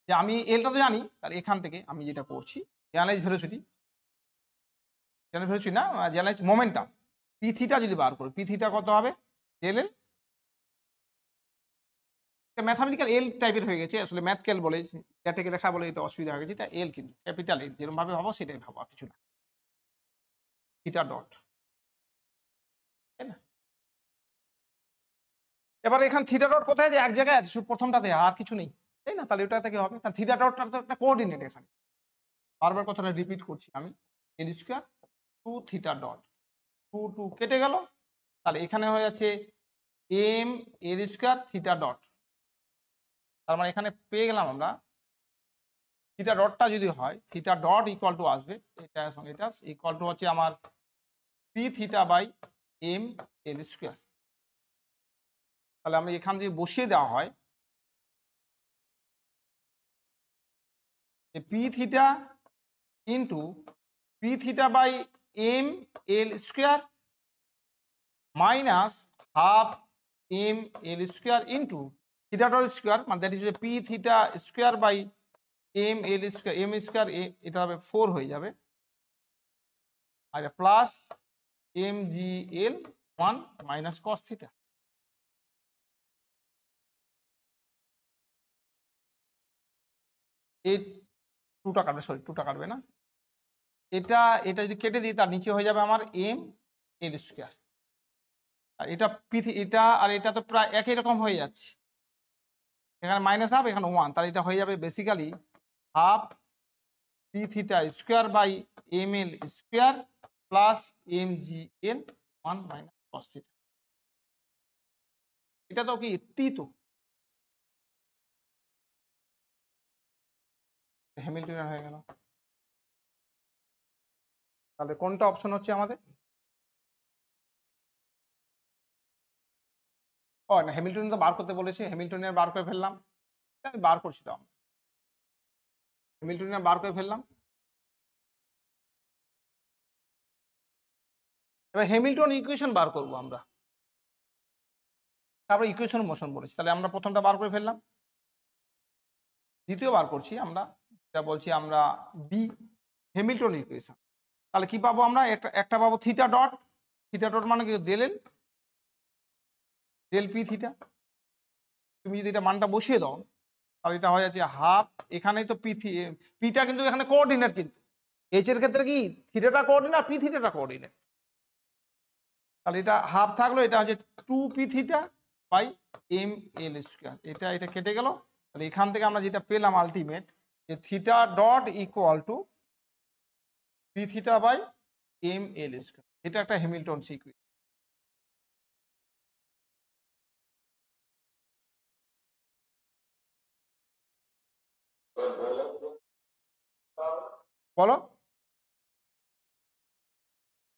যে আমি এলটা তো জানি, তাহলে এখান থেকে আমি যেটা করছি জেনারেলাইজ ভেলোসিটি, জেনারেলাইজ ভেলোসিটি না, জেনারেলাইজ মোমেন্টাম পি থিটা যদি বার করি, পি থিটা কত হবে? এল এল, ম্যাথামেটিক্যাল এল টাইপের হয়ে গেছে, আসলে ম্যাথ ক্যাল বলে ক্যাটেকে লেখা বলে এটা অসুবিধা হয়ে গেছে। এটা এল কিন্তু ক্যাপিটাল এল, যেরকম ভাবে ভাবো সেটাই ভাবো, কিছু না, থিটা ডট, তাই না? এবার এখানে থিটা ডট কোথায়, যে এক জায়গায় আছে শুধু প্রথমটাতে, আর কিছু নেই, তাই না? তাহলে ওটা থেকে হবে, কারণ থিটা ডটটা তো একটা কোঅর্ডিনেট, এখানে বারবার কথাটা রিপিট করছি আমি, L square two theta dot two two কেটে গেল, তাহলে এখানে হয়ে যাচ্ছে M L square theta dot. তার মানে এখানে পেয়ে গেলাম আমরা থিটা ডটটা যদি হয়, থিটা ডট ইকুয়াল টু আসবে এটার সঙ্গে এটা ইকুয়াল টু হচ্ছে আমার P theta by M L square. তাহলে আমরা এখান দিয়ে বসিয়ে দেওয়া হয় যে P theta into P theta by M L square minus half M L square into theta dot square, মানে that is P theta square by M L square, M square এটা হবে 4 হয়ে যাবে, আর plus M G L 1 minus cos theta. এই টুটা কাটবে, সরি টুটা কাটবে না, এটা এটা যদি কেটে দিই তার নিচে হয়ে যাবে আমার এম এল স্কয়ার, আর এটা এটা আর এটা তো প্রায় একই রকম হয়ে যাচ্ছে, এখানে মাইনাস হাফ এখানে 1, তাহলে এটা হয়ে যাবে basically half P theta square by M L square plus M G L 1 minus cos theta. এটা তো কি টি, তো হ্যামিল্টনিয়ান হয়ে গেল। তাহলে কোনটা অপশন হচ্ছে আমাদের? ও না, হ্যামিল্টনিয়ান তো বার করতে বলেছে, হ্যামিল্টনিয়ান বার করে ফেললাম, আমি বার করছি, তো আমরা হ্যামিল্টনিয়ান বার করে ফেললাম। এবার হ্যামিল্টন ইকুয়েশন বার করব আমরা, তারপরে ইকুয়েশন মোশন বলেছি, তাহলে আমরা প্রথমটা বার করে ফেললাম, দ্বিতীয় বার করছি আমরা, এটা বলছি আমরা বি হ্যামিল্টন ইকুয়েশন। তাহলে কি পাবো আমরা? একটা পাবো থিটা ডট, থিটা ডট মানে কি del L del P theta. তুমি যদি এটা মানটা বসিয়ে দাও তাহলে এটা হয়ে যাচ্ছে হাফ, এখানেই তো পিটা কিন্তু এখানে কোঅর্ডিনেট, কিন্তু এইচ এর ক্ষেত্রে কি থিটাটা কোঅর্ডিনেট, পি থিটাটা কোঅর্ডিনেট, তাহলে এটা হাফ থাকলো, এটা হচ্ছে 2 P theta by M L square, এটা এটা কেটে গেল, তাহলে এখান থেকে আমরা যেটা পেলাম আলটিমেট, যে theta dot equal to P theta by M L square, এটা একটা হ্যামিল্টন ইকুয়েশন। বলো,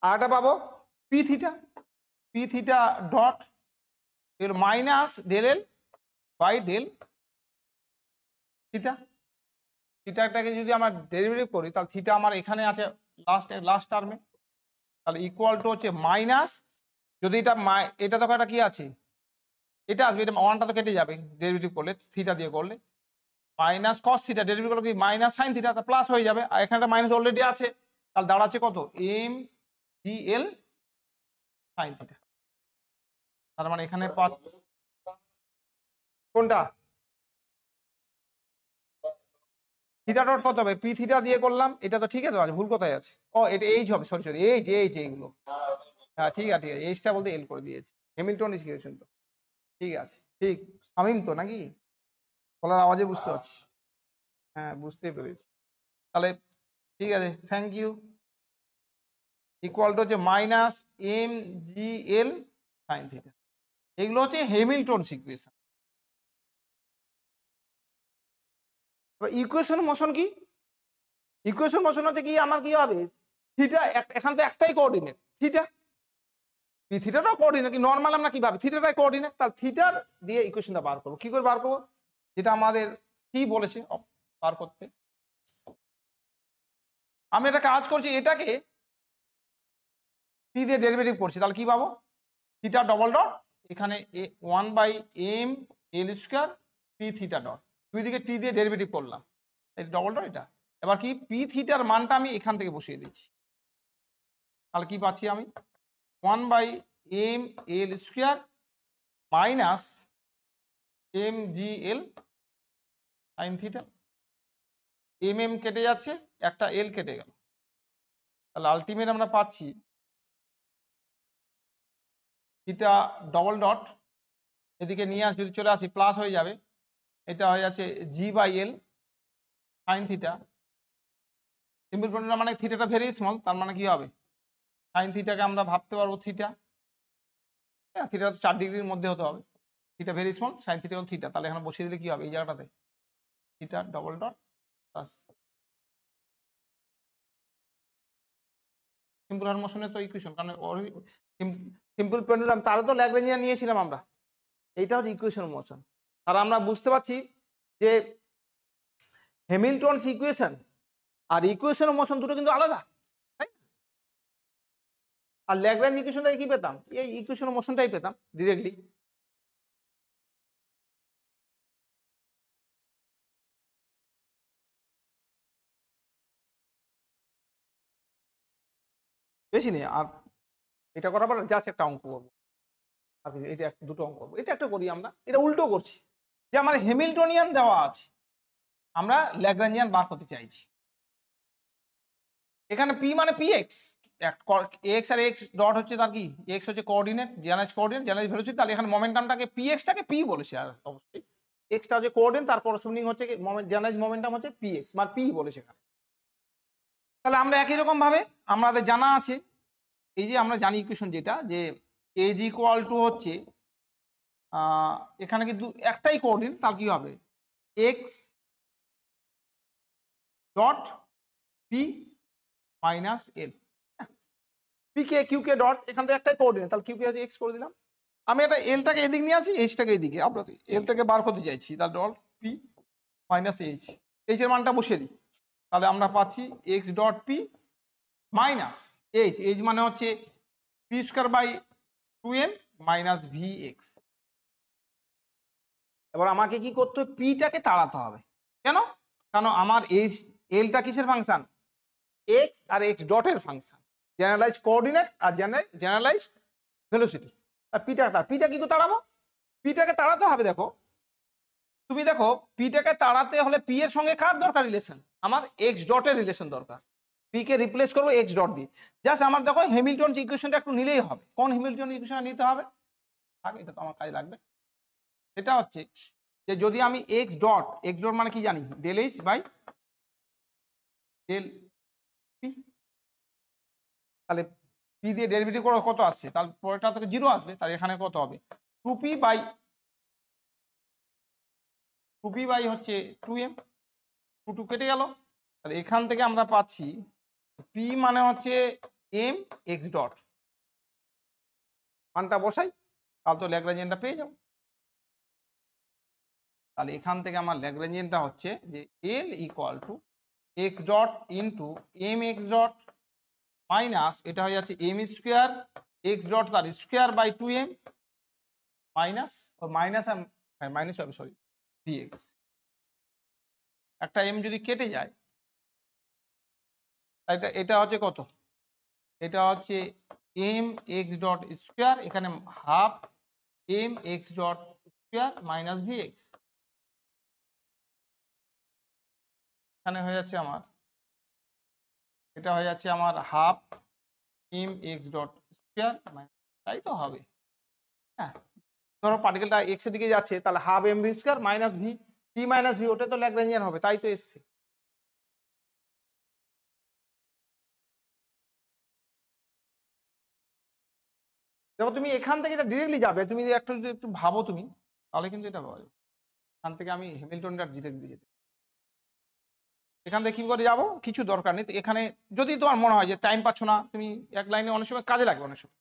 আর একটা পাবো P theta, P theta dot এর minus del L by del theta, থিটাটাকে যদি আমরা ডেরিভেটিভ করি তাহলে থিটা আমার এখানে আছে লাস্ট টার্মে, তাহলে ইকুয়াল টু হচ্ছে মাইনাস, যদি এটা এটা তো একটা কি আছে, এটা আসবে, এটা ওয়ানটা তো কেটে যাবে ডেরিভেটিভ করলে, থিটা দিয়ে করলে মাইনাস কস থিটা, ডেরিভেটিভ করলে কি মাইনাস সাইন থিটা, তা প্লাস হয়ে যাবে, আর এখানে মাইনাস অলরেডি আছে, তাহলে দাঁড়াচ্ছে কত M G L sine theta. তার মানে এখানে কোনটা থিটা ডট কত হবে? পি থিটা দিয়ে করলাম, এটা তো ঠিক আছে, ভুল কোথায় আছে? ও এটা এইচ হবে, সরি এইচ এইগুলো। হ্যাঁ ঠিক আছে, এইচটা বলতে এল করে দিয়েছি। হ্যামিল্টন ইকুয়েশন তো ঠিক আছে, ঠিক। শামীম তো নাকি? বলার আওয়াজে বুঝতে পারছি। হ্যাঁ বুঝতে পেরেছি। তাহলে ঠিক আছে, থ্যাংক ইউ। ইকুয়াল টু হচ্ছে minus M G L sine theta. এগুলো হচ্ছে হ্যামিল্টন ইকুয়েশন। ইকুয়েশন মোশন কি? ইকুয়েশন মোশন হচ্ছে কি, আমার কি হবে? থিটা এখান থেকে একটাই কোঅর্ডিনেট থিটা। পি থিটাটাও কোঅর্ডিনেট, কি নরমাল আমরা কিভাবে থিটাটাই কোঅর্ডিনেট, তাহলে থিটার দিয়ে ইকুয়েশনটা বার করবো। কি করে বার করবো? যেটা আমাদের সি বলেছে বার করতে। আমি একটা কাজ করছি, এটাকে পি দিয়ে ডেরিভেটিভ করছি, তাহলে কি পাবো? থিটা ডবল ডট এখানে 1/m L square P theta dot, দুই দিকে টি দিয়ে ডেরিভেটিভ করলাম, এই ডবল ডট এটা। এবার কি পি থিটার মানটা আমি এখান থেকে বসিয়ে দিচ্ছি, তাহলে কি পাচ্ছি আমি? 1/m L square minus M G L sine theta. M কেটে যাচ্ছে, একটা এল কেটে গেল, তাহলে আলটিমেট আমরা পাচ্ছি থিটা ডবল ডট এদিকে নিয়ে যদি চলে আসি প্লাস হয়ে যাবে, এটা হয়ে যাচ্ছে g/l sine theta. Simple formula মানে থিটাটা ভেরি স্মল, তার মানে কি হবে? সাইন থিটাকে আমরা ভাবতে পারবো থিটা, হ্যাঁ থিটা তো 4 ডিগ্রির মধ্যে হতে হবে, theta very small, sine theta হল থিটা। তাহলে এখানে বসিয়ে দিলে কি হবে? এই জায়গাটাতে theta double dot plus simple hard মোশনের তো ইকুয়েশন, কারণ সিম্পল পেন্ডুলাম তারও তো ল্যাগ্রেঞ্জিয়ান নিয়েছিলাম আমরা, এইটা হচ্ছে ইকুয়েশন মোশন। আর আমরা বুঝতে পারছি যে হ্যামিল্টনস ইকুয়েশন আর ইকুয়েশন মোশন দুটো কিন্তু আলাদা, তাই? আর ল্যাগ্রেঞ্জ ইকুয়েশন থেকে কি পেতাম? এই ইকুয়েশন মোশনটাই পেতাম ডিরেক্টলি। বেশি নেই, আর এটা করার পর জাস্ট একটা অঙ্ক করবো, আর এটা দুটো অঙ্ক করবো। এটা একটা করি আমরা, এটা উল্টো করছি, যে আমার হ্যামিল্টনিয়ান দেওয়া আছে, আমরা ল্যাগ্রাঞ্জিয়ান বার করতে চাইছি। এখানে পি মানে পি এক্স, এক্স আর এক্স ডট হচ্ছে তার কি, এক্স হচ্ছে coordinate, general coordinate, general velocity. তাহলে এখানে মোমেন্টামটাকে পি এক্সটাকে পি বলেছে, আর অবশ্যই এক্সটা হচ্ছে কোঅর্ডিনেট, তার করসপন্ডিং হচ্ছে জেনারেল মোমেন্টাম হচ্ছে পি এক্স মানে পি বলেছে এখানে। তাহলে আমরা একই রকম ভাবে আমাদের জানা আছে, এই যে আমরা জানি ইকুয়েশন যেটা, যে এজ ইকুয়াল টু হচ্ছে এখানে কিন্তু একটাই কোঅর্ডিনেট, তাহলে কি হবে? X dot P minus L. P K Q কে ডট এখান থেকে একটাই কোঅর্ডিনেট, তাহলে কিউ কে হচ্ছে এক্স করে দিলাম। আমি একটা এলটাকে এদিকে নিয়ে আসি, এইচটাকে এদিকে, আমরা এলটাকে বার করতে চাইছি, তাহলে dot P minus H, H এর মানটা বসিয়ে দিই, তাহলে আমরা পাচ্ছি X dot P minus H, H মানে হচ্ছে P square by 2m minus V X. এবার আমাকে কি করতে হবে? পিটাকে তাড়াতে হবে। কেন? কারণ আমার এইচ এলটা কিসের ফাংশন? এক্স আর এক্স ডটের ফাংশন, জেনারেলাইজ কোঅর্ডিনেট আর জেনারেলাইজ ভেলোসিটি। আর পিটা কি করে তাড়াবো? পিটাকে তাড়াতে হবে, দেখো তুমি দেখো, পিটাকে তাড়াতে হলে পি এর সঙ্গে কার দরকার রিলেশন? আমার এক্স ডটের রিলেশন দরকার। পি কে রিপ্লেস করবো এক্স ডট দিয়ে। জাস্ট আমার দেখো হ্যামিল্টন ইকুয়েশনটা একটু নিলেই হবে। কোন হ্যামিল্টন ইকুয়েশন নিতে হবে? আগে এটা তো আমার কাজে লাগবে। সেটা হচ্ছে যে যদি আমি এক্স ডট মানে কি জানি? Del H by del P. তাহলে পি দিয়ে ডেরিভেটিভ করে কত আসছে? তাহলে পরেরটা থেকে 0 আসবে, তাহলে এখানে কত হবে? 2p বাই হচ্ছে 2m, 2 কেটে গেল। তাহলে এখান থেকে আমরা পাচ্ছি পি মানে হচ্ছে এম এক্স ডট, মানটা বসাই, তাহলে তো ল্যাগ্রাঞ্জিয়ানটা পেয়ে যাবো। তাহলে এখান থেকে আমার ল্যাগ্রাঞ্জিয়ানটা হচ্ছে যে L equal to X dot into M X dot minus এটা হয়ে যাচ্ছে এম স্কোয়ার এক্স ডট তার square by 2m minus minus হবে, সরি, ভি এক্স। একটা এম যদি কেটে যায়, এটা হচ্ছে কত? এটা হচ্ছে এম এক্স ডট স্কোয়ার, এখানে half M X dot square minus V X. এখানে হয়ে যাচ্ছে আমার, এটা হয়ে যাচ্ছে আমার half M X dot square, তাই তো হবে। হ্যাঁ, ধরো পার্টিকেলটা এক্স এর দিকে যাচ্ছে, তাহলে half M V square minus V, T minus V, ওটা তো ল্যাগ্রাঞ্জিয়ান হবে, তাই তো এসছে। দেখো তুমি এখান থেকে এটা ডিরেক্টলি যাবে, তুমি যদি একটু ভাবো তুমি, তাহলে কিন্তু এটা পাওয়া যাবে। এখান থেকে আমি হ্যামিল্টনটা ডিরেক্টলি যেতে, এখান থেকে কি করে যাবো, কিছু দরকার নেই। তো এখানে যদি তোমার মনে হয় যে টাইম পাচ্ছ না, তুমি এক লাইনে অনেক সময় কাজে লাগবে, অনেক সময়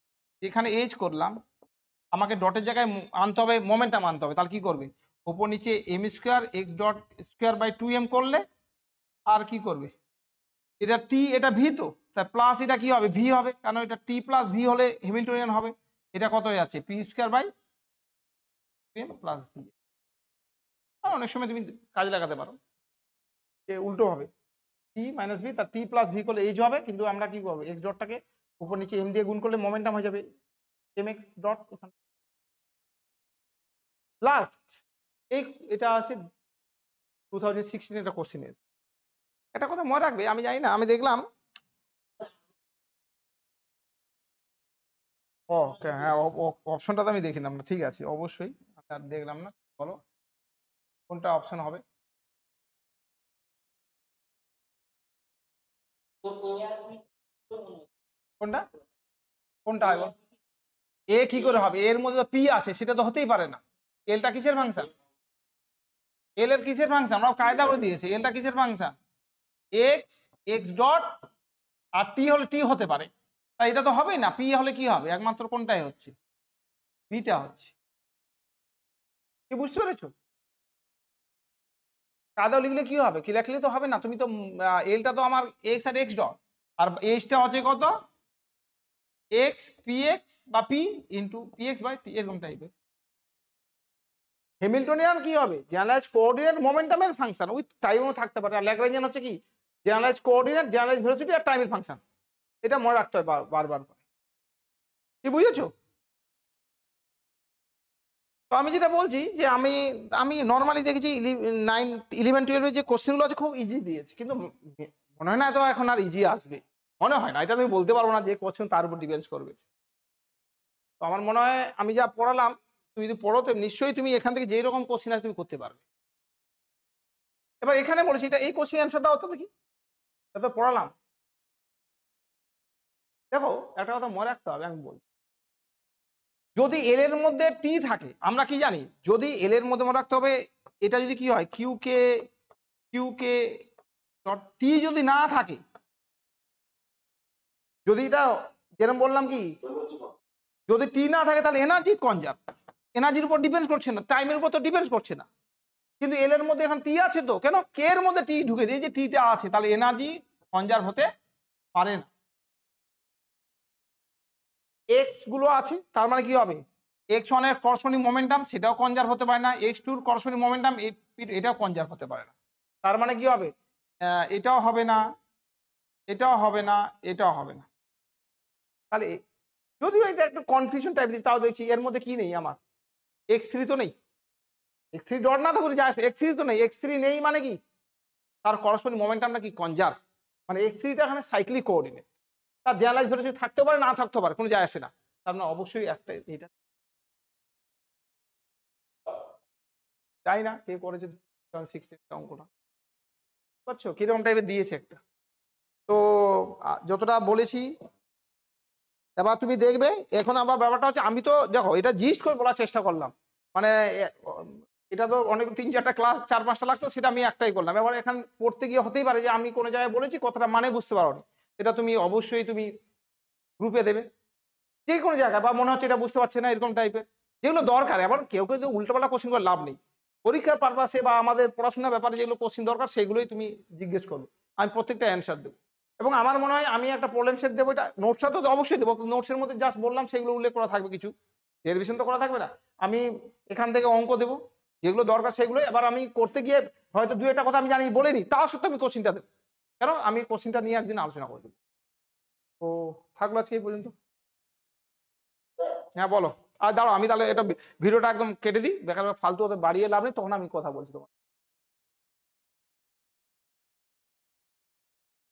এখানে এজ করলাম, আমাকে ডটের জায়গায় আনতে হবে মোমেন্টাম আনতে হবে, তাহলে কি করবে, উপর নিচে M square X dot square by 2m করলে, আর কি করবে, এটা টি এটা ভি, তো তাই প্লাস এটা কি হবে, ভি হবে, কারণ এটা টি প্লাস ভি হলে হ্যামিল্টনিয়ান হবে। এটা কত হয়ে যাচ্ছে, P square by 2m plus V. আর অনেক সময় তুমি কাজে লাগাতে পারো যে উল্টো হবে, টি মাইনাস ভি, তার টি প্লাস ভি করলে এইচ হবে, কিন্তু আমরা কি করবো, এক্স ডটটাকে উপর নিচে এম দিয়ে গুণ করলে মোমেন্টাম হয়ে যাবে এম এক্স ডট। লাস্ট এই এটা আছে 2016 একটা কোশ্চেন এসে, একটা কথা মনে রাখবে, আমি জানি না, আমি দেখলাম হ্যাঁ অপশনটা তো আমি দেখিলাম না, ঠিক আছে অবশ্যই আর দেখলাম না, বলো কোনটা অপশন হবে। কোনটা কোনটা হবে, এ কি করে হবে, এর মধ্যে তো পি আছে, সেটা তো হতেই পারে না। এলটা কিসের ফাংশন, এল এর কিসের ফাংশন, আমরা কায়দা করে দিয়েছি, এলটা কিসের ফাংশন, এক্স এক্স ডট, আর টি হলে টি হতে পারে, তাই এটা তো হবেই না, পি হলে কি হবে, একমাত্র কোনটাই হচ্ছে, বিটা হচ্ছে। কি বুঝতে পেরেছো, কায়দা লিখলে কি হবে, কি লিখলে তো হবে না, তুমি তো এলটা তো আমার এক্স আর এক্স ডট, আর এইচটা হচ্ছে কত, এক্স পি এক্স বা P into P X by T, এরকম টাইপের। হ্যামিল্টনিয়ান কি হবে, জেনারেলাইজ কোঅর্ডিনেট মোমেন্টামের ফাংশন, উইথ টাইমও থাকতে পারে, আর ল্যাগ্রাঞ্জিয়ান হচ্ছে কি, জেনারেলাইজ কোঅর্ডিনেট জেনারেলাইজ ভেলোসিটি আর টাইমের ফাংশন। এটা মনে রাখতে হয় বারবার করে। কি বুঝেছো, তো আমি যেটা বলছি যে আমি আমি নর্মালি দেখেছি 9, 11, 12 যে কোশ্চেনগুলো আছে খুব ইজি দিয়েছে, কিন্তু মনে হয় না তো এখন আর ইজি আসবে, মনে হয় না, এটা আমি বলতে পারবো না, যে কোশ্চেন তার উপর ডিপেন্ড করবে। তো আমার মনে হয় আমি যা পড়ালাম, তুমি যদি পড়ো তো নিশ্চয়ই তুমি এখান থেকে যেই রকম কোশ্চেন আছে তুমি করতে পারবে। এবার এখানে বলেছি এটা, এই কোশ্চেন অ্যান্সারটা হতো দেখি, এটা তো পড়ালাম। দেখো একটা কথা মনে রাখতে হবে, আমি বলছি যদি এল এর মধ্যে টি থাকে, আমরা কি জানি, যদি এল এর মধ্যে মনে রাখতে হবে, এটা যদি কি হয় কিউ কে ডট টি যদি না থাকে, যদি এটা যেরকম বললাম কি, যদি টি না থাকে তাহলে এনার্জি কনজার্ভ, এনার্জির উপর ডিপেন্ড করছে না, টাইমের উপর তো ডিপেন্ড করছে না। কিন্তু এল এর মধ্যে এখন টি আছে, তো কেন কে এর মধ্যে টি ঢুকে দিয়ে যে টিটা আছে, তাহলে এনার্জি কনজার্ভ হতে পারে না। এক্স গুলো আছে, তার মানে কি হবে, x1 এর করসপন্ডিং মোমেন্টাম সেটাও কনজার্ভ হতে পারে না, x2 এর করসপন্ডিং মোমেন্টাম এটাও কনজার্ভ হতে পারে না। তার মানে কি হবে, এটাও হবে না, এটাও হবে না, এটাও হবে না। তাহলে যদিও এটা একটু কনফিউশন টাইপ দিচ্ছে, তাও দেখছি এর মধ্যে কি নেই, আমার x3 তো নেই, x3 ডট না তো করে যায়, x3 তো নেই, x3 নেই মানে কি, তার করসপন্ডিং মোমেন্টামটা কি কনজার্ভ, মানে x3টা এখানে সাইক্লিক কোঅর্ডিনেট, তার জেনারেলাইজ ভেলোসিটি থাকতে পারে না থাকতে পারে, কোনো যায় আসে না, তার মানে অবশ্যই একটা এটা, জানি না কে করেছে 16 অঙ্কটা, বুঝছো কিরকম টাইপের দিয়েছে একটা। তো যতটা বলেছি, এবার তুমি দেখবে এখন আবার ব্যাপারটা হচ্ছে, আমি তো দেখো এটা জিস্ট করে বলার চেষ্টা করলাম, মানে এটা তো অনেক 3-4টা ক্লাস 4-5টা লাগতো, সেটা আমি একটাই করলাম। এবার এখান পড়তে গিয়ে হতেই পারে যে আমি কোনো জায়গায় বলেছি কথাটা মানে বুঝতে পারোনি, এটা তুমি অবশ্যই তুমি গ্রুপে দেবে যে কোনো জায়গায়, বা মনে হচ্ছে এটা বুঝতে পারছে না এরকম টাইপের, যেগুলো দরকার। এবার কেউ কেউ উল্টোপাল্টা কোশ্চেন করে লাভ নেই, পরীক্ষার পারপাসে বা আমাদের পড়াশোনার ব্যাপারে যেগুলো কোশ্চেন দরকার সেগুলোই তুমি জিজ্ঞেস করবে, আমি প্রত্যেকটা অ্যান্সার দেবো। এবং আমার মনে হয় আমি একটা প্রবলেম সেট দেবো, এটা নোটসটা তো অবশ্যই দেবো, নোটসের মধ্যে জাস্ট বললাম সেগুলো উল্লেখ করা থাকবে, কিছু ডেরিভেশন তো করা থাকবে না। আমি এখান থেকে অঙ্ক দেবো যেগুলো দরকার সেগুলো, এবার আমি করতে গিয়ে হয়তো 2-একটা কথা আমি জানি বলিনি, তা সত্ত্বেও আমি কোশ্চেনটা দেবো, কারণ আমি কোশ্চেনটা নিয়ে একদিন আলোচনা করে দেবো। তো থাকলো আজকে এই পর্যন্ত। হ্যাঁ বলো, আর দাঁড়াও আমি তাহলে এটা ভিডিওটা একদম কেটে দিই, বেকার ফালতু ওদের বাড়িয়ে লাভ নেই, তখন আমি কথা বলছি তোমার।